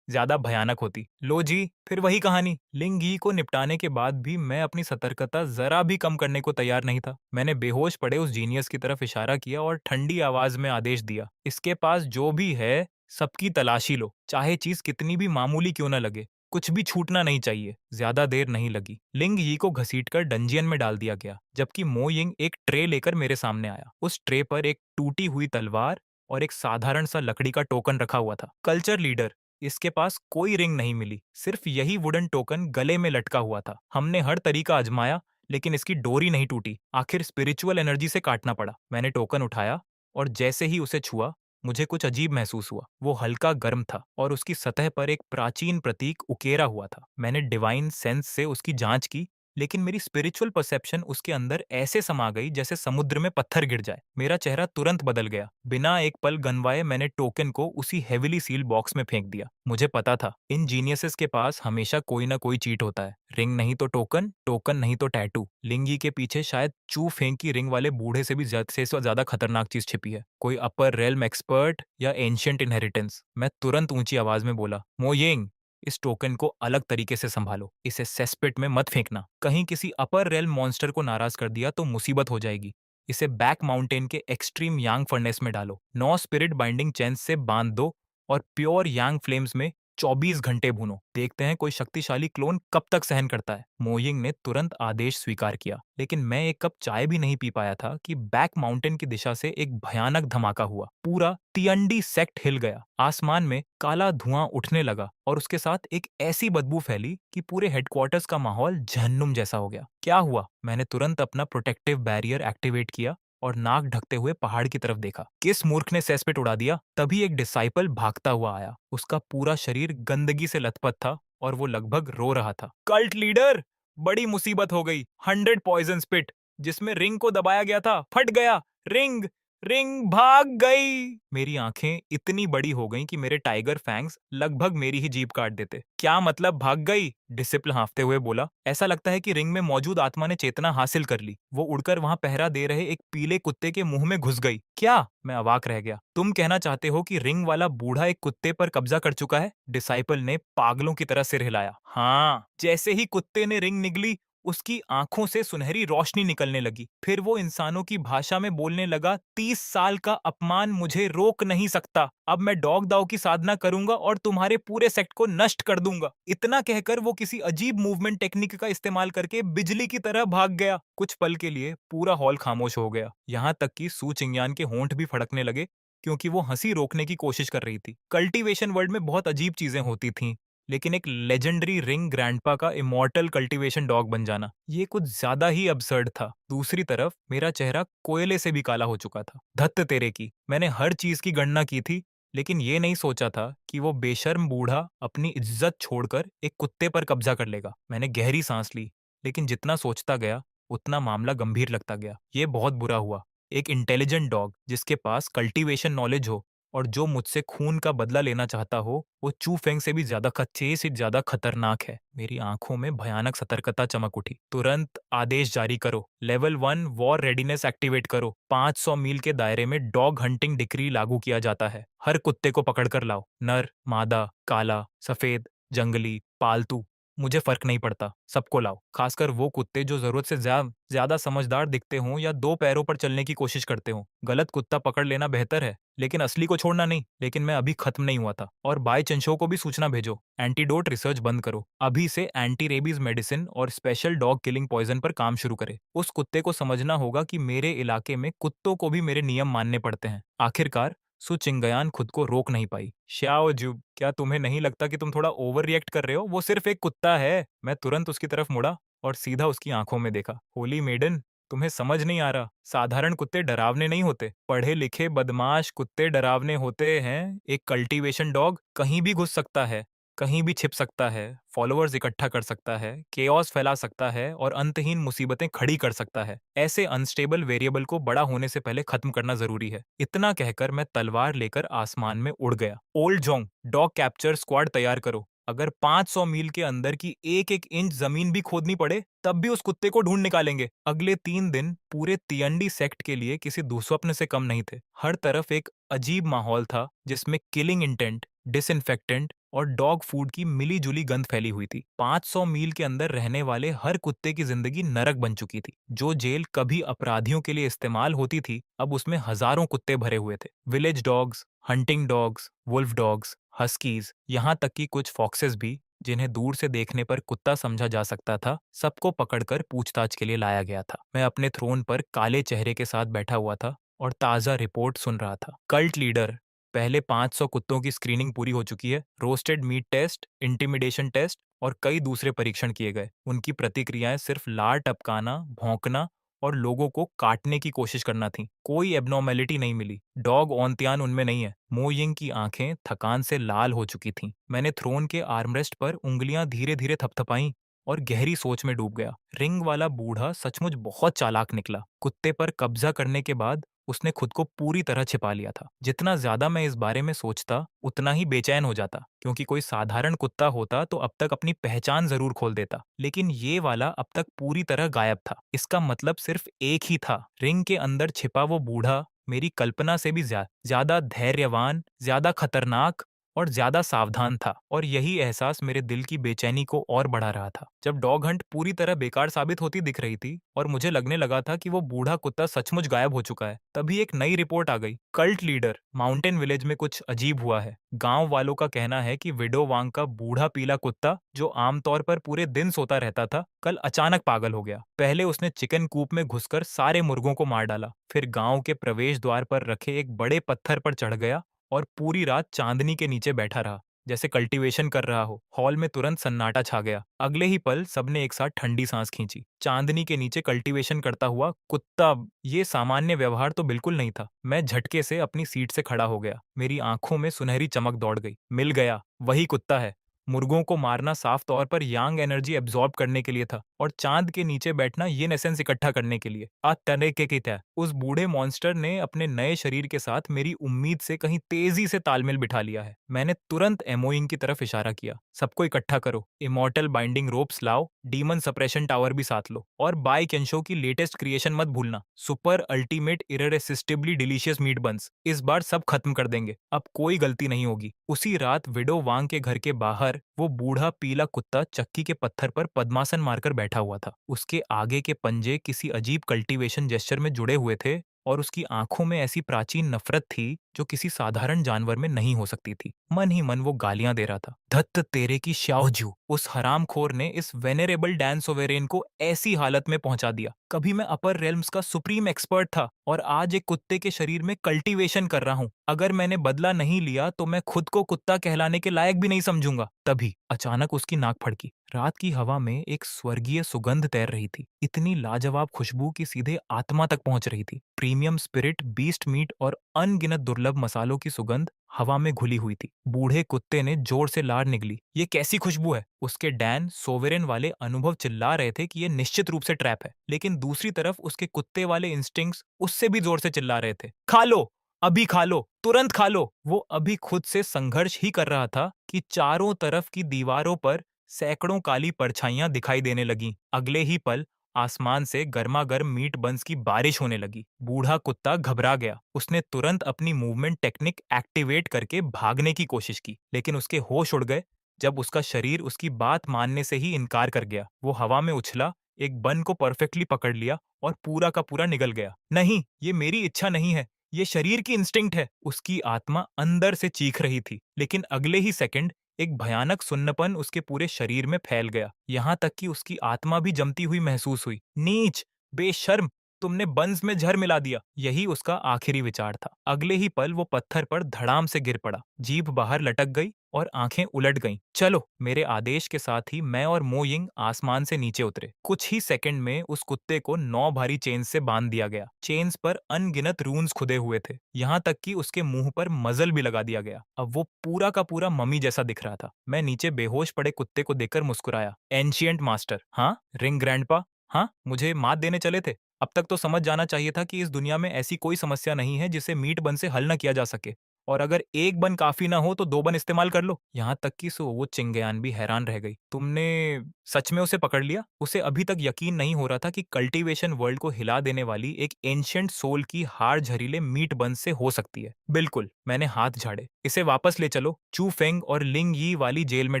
ज्यादा भयानक होती। लो जी, फिर वही कहानी। लिंग यी को निपटाने के बाद भी मैं अपनी सतर्कता जरा भी कम करने को तैयार नहीं था। मैंने बेहोश पड़े उस जीनियस की तरफ इशारा किया और ठंडी आवाज में आदेश दिया, इसके पास जो भी है सबकी तलाशी लो, चाहे चीज कितनी भी मामूली क्यों न लगे। कुछ भी छूटना नहीं चाहिए। ज्यादा देर नहीं लगी, लिंग यी को घसीटकर डंजियन में डाल दिया गया, जबकि मो यिंग एक ट्रे लेकर मेरे सामने आया। उस ट्रे पर एक टूटी हुई तलवार और एक साधारण सा लकड़ी का टोकन रखा हुआ था। Culture leader. इसके पास कोई रिंग नहीं मिली, सिर्फ यही वुडन टोकन गले में लटका हुआ था। हमने हर तरीका आजमाया, लेकिन इसकी डोरी नहीं टूटी। आखिर स्पिरिचुअल एनर्जी से काटना पड़ा। मैंने टोकन उठाया और जैसे ही उसे छुआ, मुझे कुछ अजीब महसूस हुआ। वो हल्का गर्म था और उसकी सतह पर एक प्राचीन प्रतीक उकेरा हुआ था। मैंने डिवाइन सेंस से उसकी जांच की, लेकिन मेरी स्पिरिचुअल परसेप्शन उसके अंदर ऐसे समा गई जैसे समुद्र में पत्थर गिर जाए। मेरा चेहरा तुरंत बदल गया। बिना एक पल गनवाए मैंने टोकन को उसी हेविली सील बॉक्स में फेंक दिया। मुझे पता था, इन जीनियसेस के पास हमेशा कोई ना कोई चीट होता है। रिंग नहीं तो टोकन, टोकन नहीं तो टैटू। लिंगी के पीछे शायद चू फेंक की रिंग वाले बूढ़े से भी ज्यादा खतरनाक चीज छिपी है। कोई अपर रेल्म एक्सपर्ट या एंशियंट इनहेरिटेंस। मैं तुरंत ऊंची आवाज में बोला, मोयेंग, इस टोकन को अलग तरीके से संभालो। इसे सेस्पिट में मत फेंकना। कहीं किसी अपर रेल्म मॉन्स्टर को नाराज कर दिया तो मुसीबत हो जाएगी। इसे बैक माउंटेन के एक्सट्रीम यांग फर्नेस में डालो। 9 स्पिरिट बाइंडिंग चेन्स से बांध दो और प्योर यांग फ्लेम्स में 24 घंटे भूनो। देखते हैं कोई शक्तिशाली क्लोन कब तक सहन करता है। मोइंग ने तुरंत आदेश स्वीकार किया, लेकिन मैं एक कप चाय भी नहीं पी पाया था कि बैक माउंटेन की दिशा से एक भयानक धमाका हुआ। पूरा तियंडी सेक्ट हिल गया। आसमान में काला धुआं उठने लगा और उसके साथ एक ऐसी बदबू फैली कि पूरे हेडक्वार्टर्स का माहौल जहन्नुम जैसा हो गया। क्या हुआ? मैंने तुरंत अपना प्रोटेक्टिव बैरियर एक्टिवेट किया और नाक ढकते हुए पहाड़ की तरफ देखा। किस मूर्ख ने सेस्पिट उड़ा दिया? तभी एक डिसाइपल भागता हुआ आया। उसका पूरा शरीर गंदगी से लथपथ था और वो लगभग रो रहा था। कल्ट लीडर, बड़ी मुसीबत हो गई। 100 पॉइजन स्पिट, जिसमें रिंग को दबाया गया था, फट गया। रिंग रिंग भाग गई। मेरी आंखें इतनी बड़ी हो गईं कि मेरे टाइगर फैंग्स लगभग मेरी ही जीभ काट देते। क्या मतलब भाग गई? डिसिप्ल हाँफते हुए बोला। ऐसा लगता है कि रिंग में मौजूद आत्मा ने चेतना हासिल कर ली। वो उड़कर वहां पहरा दे रहे एक पीले कुत्ते के मुंह में घुस गई। क्या? मैं अवाक रह गया। तुम कहना चाहते हो कि रिंग वाला बूढ़ा एक कुत्ते पर कब्जा कर चुका है? डिसाइपल ने पागलों की तरह सिर हिलाया। हाँ, जैसे ही कुत्ते ने रिंग निगली, उसकी आंखों से सुनहरी रोशनी निकलने लगी। फिर वो इंसानों की भाषा में बोलने लगा, 30 साल का अपमान मुझे रोक नहीं सकता। अब मैं डॉग दाव की साधना करूंगा और तुम्हारे पूरे सेक्ट को नष्ट कर दूंगा। इतना कहकर वो किसी अजीब मूवमेंट टेक्निक का इस्तेमाल करके बिजली की तरह भाग गया। कुछ पल के लिए पूरा हॉल खामोश हो गया। यहाँ तक कि सू चिंगयान के होंठ भी फड़कने लगे, क्योंकि वो हंसी रोकने की कोशिश कर रही थी। कल्टीवेशन वर्ल्ड में बहुत अजीब चीजें होती थीं, लेकिन एक लेजेंडरी रिंग ग्रैंडपा का इमॉर्टल कल्टीवेशन डॉग बन जाना, ये कुछ ज्यादा ही अबसर्ड था। दूसरी तरफ मेरा चेहरा कोयले से भी काला हो चुका था। धत्त तेरे की, मैंने हर चीज की गणना की थी, लेकिन ये नहीं सोचा था कि वो बेशर्म बूढ़ा अपनी इज्जत छोड़कर एक कुत्ते पर कब्जा कर लेगा। मैंने गहरी सांस ली, लेकिन जितना सोचता गया उतना मामला गंभीर लगता गया। ये बहुत बुरा हुआ। एक इंटेलिजेंट डॉग जिसके पास कल्टीवेशन नॉलेज हो और जो मुझसे खून का बदला लेना चाहता हो, वो चू फेंग से भी ज्यादा खतरनाक है। मेरी आंखों में भयानक सतर्कता चमक उठी। तुरंत आदेश जारी करो। लेवल 1 वॉर रेडीनेस एक्टिवेट करो। 500 मील के दायरे में डॉग हंटिंग डिक्री लागू किया जाता है। हर कुत्ते को पकड़ कर लाओ। नर, मादा, काला, सफेद, जंगली, पालतू, मुझे फर्क नहीं पड़ता, सबको लाओ। खासकर वो कुत्ते जो जरूरत से ज्यादा समझदार दिखते हों या 2 पैरों पर चलने की कोशिश करते हों। गलत कुत्ता पकड़ लेना बेहतर है, लेकिन असली को छोड़ना नहीं। लेकिन मैं अभी खत्म नहीं हुआ था। और बाय चंशो को भी सूचना भेजो। एंटीडोट रिसर्च बंद करो। अभी से एंटी रेबीज मेडिसिन और स्पेशल डॉग किलिंग पॉइजन पर काम शुरू करे। उस कुत्ते को समझना होगा कि मेरे इलाके में कुत्तों को भी मेरे नियम मानने पड़ते हैं। आखिरकार सु चिंगयान खुद को रोक नहीं पाई। श्याओ जू, क्या तुम्हें नहीं लगता कि तुम थोड़ा ओवर रिएक्ट कर रहे हो? वो सिर्फ एक कुत्ता है। मैं तुरंत उसकी तरफ मुड़ा और सीधा उसकी आंखों में देखा। होली मेडन, तुम्हें समझ नहीं आ रहा। साधारण कुत्ते डरावने नहीं होते। पढ़े लिखे बदमाश कुत्ते डरावने होते हैं। एक कल्टीवेशन डॉग कहीं भी घुस सकता है, कहीं भी छिप सकता है, फॉलोअर्स इकट्ठा कर सकता है, केओस फैला सकता है और अंतहीन मुसीबतें खड़ी कर सकता है। ऐसे अनस्टेबल वेरिएबल को बड़ा होने से पहले खत्म करना जरूरी है। इतना कहकर मैं तलवार लेकर आसमान में उड़ गया। Old Jong, dog capture squad तैयार करो। अगर 500 मील के अंदर की एक एक इंच जमीन भी खोदनी पड़े, तब भी उस कुत्ते को ढूंढ निकालेंगे। अगले 3 दिन पूरे तियंडी सेक्ट के लिए किसी दुस्वप्न से कम नहीं थे। हर तरफ एक अजीब माहौल था जिसमें किलिंग इंटेंट, डिसइंफेक्टेंट और डॉग फूड की मिली जुली गंध फैली हुई थी। 500 मील के अंदर रहने वाले हर कुत्ते की जिंदगी नरक बन चुकी थी। जो जेल कभी अपराधियों के लिए इस्तेमाल होती थी, अब उसमें हजारों कुत्ते भरे हुए थे। Village dogs, hunting dogs, wolf dogs, huskies, यहाँ तक कि कुछ फॉक्सेस भी, जिन्हें दूर से देखने पर कुत्ता समझा जा सकता था, सबको पकड़कर पूछताछ के लिए लाया गया था। मैं अपने थ्रोन पर काले चेहरे के साथ बैठा हुआ था और ताज़ा रिपोर्ट सुन रहा था। कल्ट लीडर, पहले 500 कुत्तों की स्क्रीनिंग पूरी हो चुकी है। Roasted meat test, intimidation test और कई दूसरे परीक्षण किए गए। उनकी प्रतिक्रियाएं सिर्फ लार टपकाना, भौंकना और लोगों को काटने की कोशिश करना थी। कोई एबनॉर्मेलिटी नहीं मिली। डॉग ऑनत्यान उनमें नहीं है। मो यिंग की आंखें थकान से लाल हो चुकी थीं। मैंने थ्रोन के आर्मरेस्ट पर उंगलियां धीरे धीरे थपथपाईं और गहरी सोच में डूब गया। रिंग वाला बूढ़ा सचमुच बहुत चालाक निकला। कुत्ते पर कब्जा करने के बाद उसने खुद को पूरी तरह छिपा लिया था। जितना ज्यादा मैं इस बारे में सोचता, उतना ही बेचैन हो जाता, क्योंकि कोई साधारण कुत्ता होता तो अब तक अपनी पहचान जरूर खोल देता, लेकिन ये वाला अब तक पूरी तरह गायब था। इसका मतलब सिर्फ एक ही था, रिंग के अंदर छिपा वो बूढ़ा मेरी कल्पना से भी ज्यादा धैर्यवान, ज्यादा खतरनाक और ज्यादा सावधान था। और यही एहसास मेरे दिल की बेचैनी को और बढ़ा रहा था। जब डॉग हंट पूरी तरह बेकार साबित होती दिख रही थी और मुझे लगने लगा था कि वो बूढ़ा कुत्ता सचमुच गायब हो चुका है, तभी एक नई रिपोर्ट आ गई। कल्ट लीडर, माउंटेन विलेज में कुछ अजीब हुआ है। गांव वालों का कहना है कि विडो वांग का बूढ़ा पीला कुत्ता, जो आमतौर पर पूरे दिन सोता रहता था, कल अचानक पागल हो गया। पहले उसने चिकन कूप में घुसकर सारे मुर्गों को मार डाला, फिर गांव के प्रवेश द्वार पर रखे एक बड़े पत्थर पर चढ़ गया और पूरी रात चांदनी के नीचे बैठा रहा, जैसे कल्टीवेशन कर रहा हो। हॉल में तुरंत सन्नाटा छा गया। अगले ही पल सबने एक साथ ठंडी सांस खींची। चांदनी के नीचे कल्टीवेशन करता हुआ कुत्ता, ये सामान्य व्यवहार तो बिल्कुल नहीं था। मैं झटके से अपनी सीट से खड़ा हो गया। मेरी आंखों में सुनहरी चमक दौड़ गई। मिल गया, वही कुत्ता है। मुर्गों को मारना साफ तौर पर यांग एनर्जी एब्जॉर्ब करने के लिए था और चांद के नीचे बैठना ये नेसेंस इकट्ठा करने के लिए। आज तरीके की था। उस बूढ़े मॉन्स्टर ने अपने नए शरीर के साथ मेरी उम्मीद से कहीं तेजी से तालमेल बिठा लिया है। मैंने तुरंत एमोइंग की तरफ इशारा किया। सबको इकट्ठा करो, इमॉर्टल बाइंडिंग रोप्स लाओ, डीमन सप्रेशन टावर भी साथ लो, और बाय केंशो की लेटेस्ट क्रिएशन मत भूलना, सुपर अल्टीमेट इररेसिस्टिबली डिलीशियस मीट बंस। इस बार सब खत्म कर देंगे, अब कोई गलती नहीं होगी। उसी रात विडो वांग के घर के बाहर वो बूढ़ा पीला कुत्ता चक्की के पत्थर पर पद्मासन मारकर बैठा हुआ था। उसके आगे के पंजे किसी अजीब कल्टीवेशन जेस्चर में जुड़े हुए थे और उसकी आंखों में ऐसी प्राचीन नफरत थी जो किसी साधारण जानवर में नहीं हो सकती थी। मन ही मन वो गालियां दे रहा था। धत्त तेरे की श्याओजू, उस हरामखोर ने इस वेनेरेबल डैन सोवेरेन को ऐसी हालत में पहुंचा दिया। कभी मैं अपर रेल्म्स का सुप्रीम एक्सपर्ट था और आज एक कुत्ते के शरीर में कल्टीवेशन कर रहा हूं। अगर मैंने बदला नहीं लिया तो मैं खुद को कुत्ता कहलाने के लायक भी नहीं समझूंगा। तभी अचानक उसकी नाक फड़की। रात की हवा में एक स्वर्गीय सुगंध तैर रही थी, इतनी लाजवाब खुशबू की सीधे आत्मा तक पहुंच रही थी। प्रीमियम स्पिरिट, बीस्ट मीट और अनगिनत दुर्लभ मसालों की सुगंध हवा में घुली हुई थी। बूढ़े कुत्ते ने जोर से लार निगली। ये कैसी खुशबू है? उसके डैन सोवेरेन वाले अनुभव चिल्ला रहे थे कि यह निश्चित रूप से ट्रैप है, लेकिन दूसरी तरफ उसके कुत्ते वाले इंस्टिंक्ट्स उससे भी जोर से चिल्ला रहे थे, खा लो, अभी खा लो, तुरंत खा लो। वो अभी खुद से संघर्ष ही कर रहा था कि चारों तरफ की दीवारों पर सैकड़ों काली परछाइयां दिखाई देने लगीं। अगले ही पल आसमान से गर्मा गर्म मीट बंस की बारिश होने लगी। बूढ़ा कुत्ता घबरा गया। उसने तुरंत अपनी मूवमेंट टेक्निक एक्टिवेट करके भागने की कोशिश की, लेकिन उसके होश उड़ गए जब उसका शरीर उसकी बात मानने से ही इनकार कर गया। वो हवा में उछला, एक बन को परफेक्टली पकड़ लिया और पूरा का पूरा निगल गया। नहीं, ये मेरी इच्छा नहीं है, ये शरीर की इंस्टिंक्ट है। उसकी आत्मा अंदर से चीख रही थी, लेकिन अगले ही सेकंड एक भयानक सुन्नपन उसके पूरे शरीर में फैल गया, यहाँ तक कि उसकी आत्मा भी जमती हुई महसूस हुई। नीच, बेशर्म, तुमने बंस में जहर मिला दिया। यही उसका आखिरी विचार था। अगले ही पल वो पत्थर पर धड़ाम से गिर पड़ा, जीभ बाहर लटक गई और आंखें उलट गईं। चलो, मेरे आदेश के साथ ही मैं और मो यिंग आसमान से नीचे उतरे। कुछ ही सेकंड में उस कुत्ते को 9 भारी चेन्स से बांध दिया गया। चेन्स पर अनगिनत रून्स खुदे हुए थे, यहाँ तक कि उसके मुंह पर मजल भी लगा दिया गया। अब वो पूरा का पूरा मम्मी जैसा दिख रहा था। मैं नीचे बेहोश पड़े कुत्ते को देखकर मुस्कुराया। एंशिएंट मास्टर, हाँ? रिंग ग्रैंडपा, हाँ? मुझे मात देने चले थे? अब तक तो समझ जाना चाहिए था कि इस दुनिया में ऐसी कोई समस्या नहीं है जिसे मीट बन से हल न किया जा सके। और अगर एक बन काफी ना हो तो 2 बन इस्तेमाल कर लो। यहाँ तक कि वो चिंगयान भी हैरान रह गई। तुमने सच में उसे पकड़ लिया? उसे अभी तक यकीन नहीं हो रहा था कि कल्टीवेशन वर्ल्ड को हिला देने वाली एक एंशिएंट सोल की हार झरीले मीट बन से हो सकती है। बिल्कुल, मैंने हाथ झाड़े। इसे वापस ले चलो, चू फेंग और लिंग यी वाली जेल में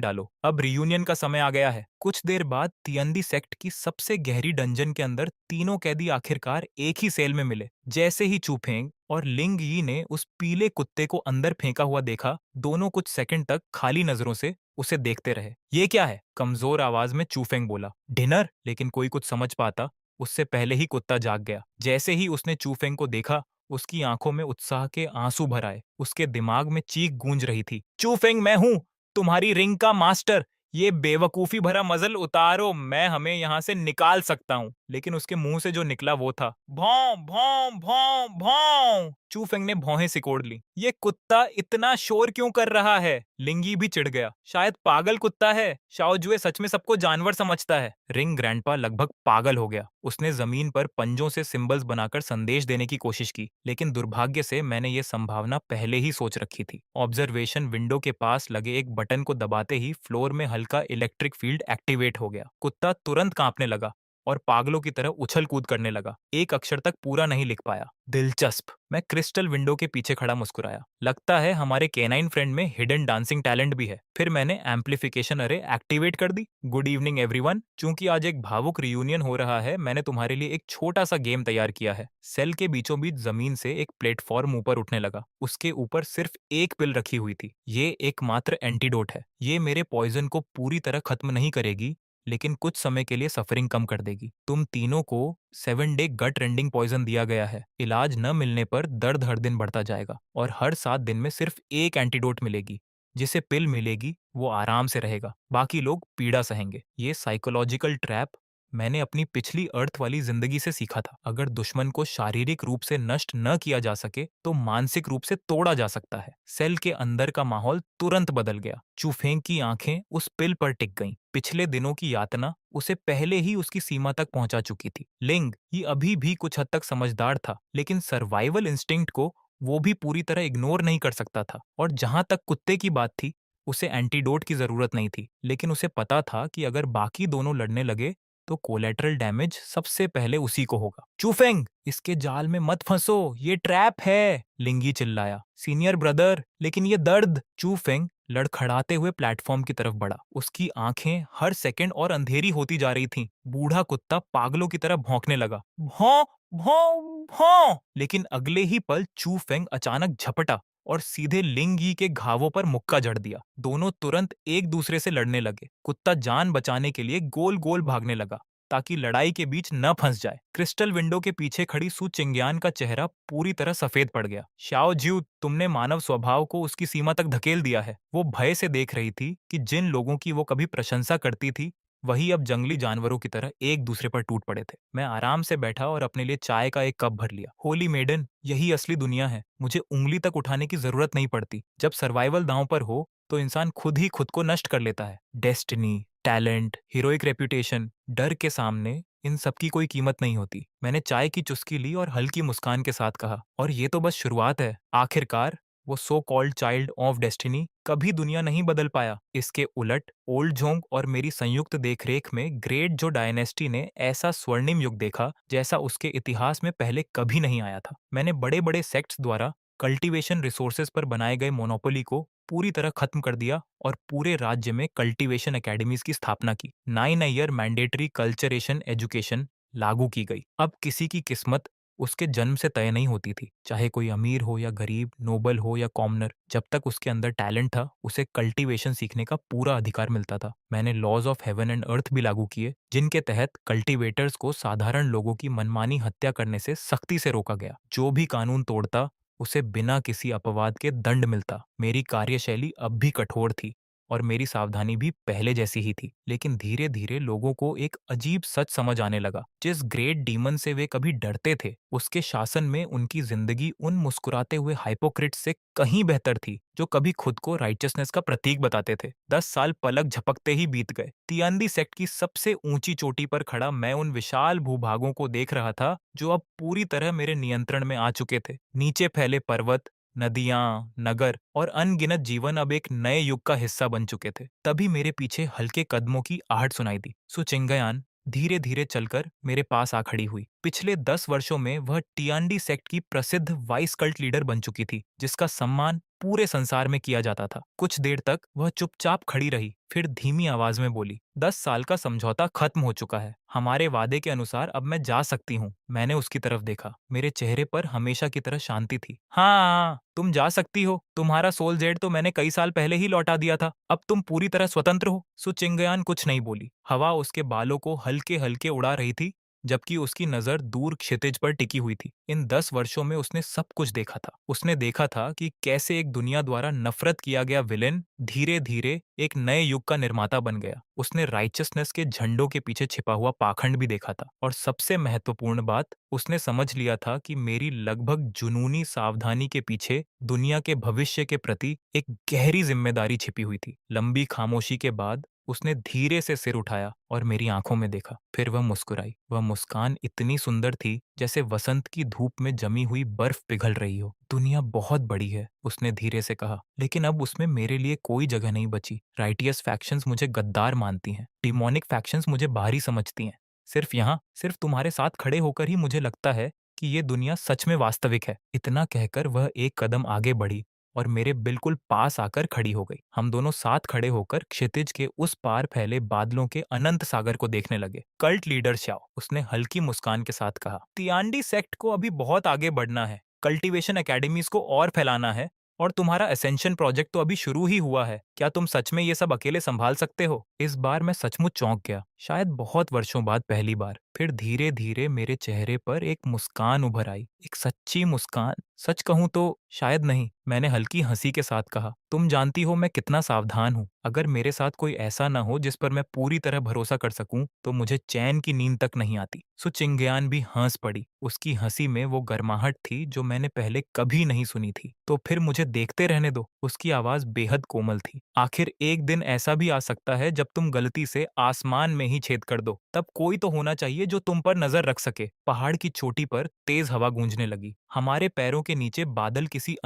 डालो। अब रियूनियन का समय आ गया है। कुछ देर बाद तियंदी सेक्ट की सबसे गहरी डंजन के अंदर तीनों कैदी आखिरकार एक ही सेल में मिले। जैसे ही चूफेंग और लिंग यी ने उस पीले कुत्ते को अंदर फेंका हुआ देखा, दोनों कुछ सेकंड तक खाली नजरों से उसे देखते रहे। ये क्या है? कमजोर आवाज में चूफेंग बोला। डिनर? लेकिन कोई कुछ समझ पाता उससे पहले ही कुत्ता जाग गया। जैसे ही उसने चूफेंग को देखा, उसकी आंखों में उत्साह के आंसू भर आए। उसके दिमाग में चीख गूंज रही थी, चूफेंग मैं हूं, तुम्हारी रिंग का मास्टर। ये बेवकूफी भरा मजल उतारो, मैं हमें यहाँ से निकाल सकता हूँ। लेकिन उसके मुंह से जो निकला वो था भौं भौं भौं भौं। चूफेंग ने भौहें सिकोड़ ली। ये कुत्ता इतना शोर क्यों कर रहा है? लिंगी भी चिढ़ गया। शायद पागल कुत्ता है। शाओजुए सच में सबको जानवर समझता है। रिंग ग्रैंडपा लगभग पागल हो गया। उसने जमीन पर पंजों से सिंबल्स बनाकर संदेश देने की कोशिश की, लेकिन दुर्भाग्य से मैंने ये संभावना पहले ही सोच रखी थी। ऑब्जर्वेशन विंडो के पास लगे एक बटन को दबाते ही फ्लोर में हल्का इलेक्ट्रिक फील्ड एक्टिवेट हो गया। कुत्ता तुरंत कांपने लगा और पागलों की तरह उछल कूद करने लगा। एक अक्षर तक पूरा नहीं लिख पाया। दिलचस्प। मैं क्रिस्टल विंडो के पीछे खड़ा मुस्कुराया। लगता है हमारे कैनाइन फ्रेंड में हिडन डांसिंग टैलेंट भी है। फिर मैंने एम्पलीफिकेशन अरे एक्टिवेट कर दी। Good evening everyone. चूंकि आज एक भावुक रियूनियन हो रहा है, मैंने तुम्हारे लिए एक छोटा सा गेम तैयार किया है। सेल के बीचों बीच जमीन से एक प्लेटफॉर्म ऊपर उठने लगा। उसके ऊपर सिर्फ एक पिल रखी हुई थी। ये एकमात्र एंटीडोट है। ये मेरे पॉइजन को पूरी तरह खत्म नहीं करेगी, लेकिन कुछ समय के लिए सफरिंग कम कर देगी। तुम तीनों को 7 डे गट रेंडिंग पॉइजन दिया गया है। इलाज न मिलने पर दर्द हर दिन बढ़ता जाएगा और हर 7 दिन में सिर्फ एक एंटीडोट मिलेगी। जिसे पिल मिलेगी वो आराम से रहेगा, बाकी लोग पीड़ा सहेंगे। ये साइकोलॉजिकल ट्रैप मैंने अपनी पिछली अर्थ वाली जिंदगी से सीखा था। अगर दुश्मन को शारीरिक रूप से नष्ट न किया जा सके तो मानसिक रूप से तोड़ा जा सकता है। सेल के अंदर का माहौल तुरंत बदल गया। चूफेंग की आंखें उस पिल पर टिक गईं। पिछले दिनों की यातना उसे पहले ही उसकी सीमा तक पहुंचा चुकी थी। लिंग ये अभी भी कुछ हद तक समझदार था, लेकिन सर्वाइवल इंस्टिंक्ट को वो भी पूरी तरह इग्नोर नहीं कर सकता था। और जहां तक कुत्ते की बात थी, उसे एंटीडोट की जरूरत नहीं थी, लेकिन उसे पता था कि अगर बाकी दोनों लड़ने लगे तो कोलेटरल डैमेज सबसे पहले उसी को होगा। चूफेंग, इसके जाल में मत फंसो, ये ट्रैप है, लिंगी चिल्लाया। सीनियर ब्रदर, लेकिन ये दर्द। चूफेंग लड़खड़ाते हुए प्लेटफॉर्म की तरफ बढ़ा। उसकी आंखें हर सेकंड और अंधेरी होती जा रही थीं। बूढ़ा कुत्ता पागलों की तरह भौंकने लगा। भौं भौं भौं। लेकिन अगले ही पल चूफेंग अचानक झपटा और सीधे लिंगी के घावों पर मुक्का जड़ दिया। दोनों तुरंत एक दूसरे से लड़ने लगे। कुत्ता जान बचाने के लिए गोल गोल भागने लगा ताकि लड़ाई के बीच न फंस जाए। क्रिस्टल विंडो के पीछे खड़ी सु चिंग्यान का चेहरा पूरी तरह सफेद पड़ गया। शाओ ज्यू, तुमने मानव स्वभाव को उसकी सीमा तक धकेल दिया है। वो भय से देख रही थी कि जिन लोगों की वो कभी प्रशंसा करती थी, वही अब जंगली जानवरों की तरह एक दूसरे पर टूट पड़े थे। मैं आराम से बैठा और अपने लिए चाय का एक कप भर लिया। होली मेडन, यही असली दुनिया है। मुझे उंगली तक उठाने की जरूरत नहीं पड़ती। जब सर्वाइवल दांव पर हो तो इंसान खुद ही खुद को नष्ट कर लेता है। डेस्टिनी, टैलेंट, हीरोइक रेप्यूटेशन, डर के सामने इन सब की कोई कीमत नहीं होती। मैंने चाय की चुस्की ली और हल्की मुस्कान के साथ कहा, और ये तो बस शुरुआत है। आखिरकार वो so called child of destiny कभी दुनिया नहीं बदल पाया। इसके उलट ओल्ड झोंग और मेरी संयुक्त देखरेख में ग्रेट जो डायनेस्टी ने ऐसा स्वर्णिम युग देखा जैसा उसके इतिहास में पहले कभी नहीं आया था। मैंने बड़े बड़े सेक्ट्स द्वारा कल्टीवेशन रिसोर्सेज पर बनाए गए मोनोपोली को पूरी तरह खत्म कर दिया और पूरे राज्य में कल्टीवेशन एकेडमीज की स्थापना की। 9 ईयर मैंडेटरी कल्चरेशन एजुकेशन लागू की गई। अब किसी की किस्मत उसके जन्म से तय नहीं होती थी। चाहे कोई अमीर हो या गरीब, नोबल हो या कॉमनर, जब तक उसके अंदर टैलेंट था, उसे कल्टीवेशन सीखने का पूरा अधिकार मिलता था। मैंने laws of heaven and earth भी लागू किए, जिनके तहत कल्टीवेटर्स को साधारण लोगों की मनमानी हत्या करने से सख्ती से रोका गया। जो भी कानून तोड़ता, उसे बिना किसी अपवाद के दंड मिलता। मेरी कार्यशैली अब भी कठोर थी और मेरी सावधानी भी पहले जैसी ही थी। लेकिन धीरे धीरे लोगों को एक अजीब सच समझ आने लगा। जिस ग्रेट डीमन से वे कभी डरते थे, उसके शासन में उनकी जिंदगी उन मुस्कुराते हुए हाइपोक्रिट्स से कहीं बेहतर थी, जो कभी खुद को राइटियसनेस का प्रतीक बताते थे। 10 साल पलक झपकते ही बीत गए। तियांदी सेक्ट की सबसे ऊंची चोटी पर खड़ा मैं उन विशाल भूभागों को देख रहा था, जो अब पूरी तरह मेरे नियंत्रण में आ चुके थे। नीचे फैले पर्वत, नदियां, नगर और अनगिनत जीवन अब एक नए युग का हिस्सा बन चुके थे। तभी मेरे पीछे हल्के कदमों की आहट सुनाई दी। सुचिंगयान धीरे धीरे चलकर मेरे पास आ खड़ी हुई। पिछले 10 वर्षों में वह टियांडी सेक्ट की प्रसिद्ध वाइस कल्ट लीडर बन चुकी थी, जिसका सम्मान पूरे संसार में किया जाता था। कुछ देर तक वह चुपचाप खड़ी रही, फिर धीमी आवाज में बोली, 10 साल का समझौता खत्म हो चुका है। हमारे वादे के अनुसार अब मैं जा सकती हूँ। मैंने उसकी तरफ देखा। मेरे चेहरे पर हमेशा की तरह शांति थी। हाँ, तुम जा सकती हो। तुम्हारा सोल जेड तो मैंने कई साल पहले ही लौटा दिया था। अब तुम पूरी तरह स्वतंत्र हो। सुचिंगयान कुछ नहीं बोली। हवा उसके बालों को हल्के हल्के उड़ा रही थी, जबकि उसकी नजर दूर क्षितिज पर टिकी हुई थी। इन 10 वर्षों में उसने सब कुछ देखा था। उसने देखा था कि कैसे एक दुनिया द्वारा नफरत किया गया विलेन धीरे धीरे एक नए युग का निर्माता बन गया। उसने राइचियसनेस के झंडों के पीछे छिपा हुआ पाखंड भी देखा था। और सबसे महत्वपूर्ण बात, उसने समझ लिया था कि मेरी लगभग जुनूनी सावधानी के पीछे दुनिया के भविष्य के प्रति एक गहरी जिम्मेदारी छिपी हुई थी। लंबी खामोशी के बाद उसने धीरे से सिर उठाया और मेरी आंखों में देखा। फिर वह मुस्कुराई। वह मुस्कान इतनी सुंदर थी जैसे वसंत की धूप में जमी हुई बर्फ पिघल रही हो। दुनिया बहुत बड़ी है, उसने धीरे से कहा, लेकिन अब उसमें मेरे लिए कोई जगह नहीं बची। राइटियस फैक्शंस मुझे गद्दार मानती हैं, डिमोनिक फैक्शंस मुझे बाहरी समझती हैं। सिर्फ तुम्हारे साथ खड़े होकर ही मुझे लगता है कि ये दुनिया सच में वास्तविक है। इतना कहकर वह एक कदम आगे बढ़ी और मेरे बिल्कुल पास आकर खड़ी हो गई। हम दोनों साथ खड़े होकर क्षितिज के उस पार फैले बादलों के अनंत सागर को देखने लगे। कल्ट लीडर श्याओ, उसने हल्की मुस्कान के साथ कहा, तियांडी सेक्ट को अभी बहुत आगे बढ़ना है, कल्टीवेशन एकेडमीज को और फैलाना है, और तुम्हारा असेंशन प्रोजेक्ट तो अभी शुरू ही हुआ है। क्या तुम सच में ये सब अकेले संभाल सकते हो? इस बार मैं सचमुच चौंक गया, शायद बहुत वर्षों बाद पहली बार। फिर धीरे धीरे मेरे चेहरे पर एक मुस्कान उभर आई, एक सच्ची मुस्कान। सच कहूं तो शायद नहीं, मैंने हल्की हंसी के साथ कहा, तुम जानती हो मैं कितना सावधान हूँ। अगर मेरे साथ कोई ऐसा न हो जिस पर मैं पूरी तरह भरोसा कर सकूं, तो मुझे चैन की नींद तक नहीं आती। सुचिंगयान भी हंस पड़ी। उसकी हंसी में वो गर्माहट थी जो मैंने पहले कभी नहीं सुनी थी। तो फिर मुझे देखते रहने दो। उसकी आवाज बेहद कोमल थी। आखिर एक दिन ऐसा भी आ सकता है जब तुम गलती से आसमान में ही छेद कर दो। तब कोई तो होना चाहिए जो तुम पर नजर रख सके। पहाड़ की चोटी पर तेज हवा गूंजने लगी। हमारे पैरों के नीचे बादल किसी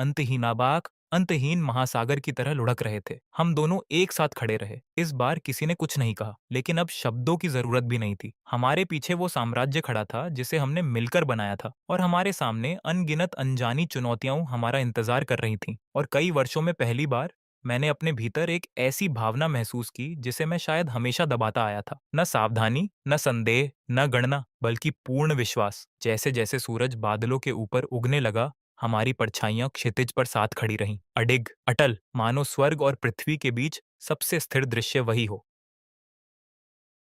अंतहीन महासागर की तरह लुढ़क रहे थे। हम दोनों एक साथ खड़े रहे। इस बार किसी ने कुछ नहीं कहा, लेकिन अब शब्दों की जरूरत भी नहीं थी। हमारे पीछे वो साम्राज्य खड़ा था जिसे हमने मिलकर बनाया था, और हमारे सामने अनगिनत अनजानी चुनौतियां हमारा इंतजार कर रही थीं। और कई वर्षों में पहली बार मैंने अपने भीतर एक ऐसी भावना महसूस की जिसे मैं शायद हमेशा दबाता आया था। न सावधानी, न संदेह, न गणना, बल्कि पूर्ण विश्वास। जैसे जैसे सूरज बादलों के ऊपर उगने लगा, हमारी परछाइयां क्षितिज पर साथ खड़ी रहीं, अडिग, अटल, मानो स्वर्ग और पृथ्वी के बीच सबसे स्थिर दृश्य वही हो।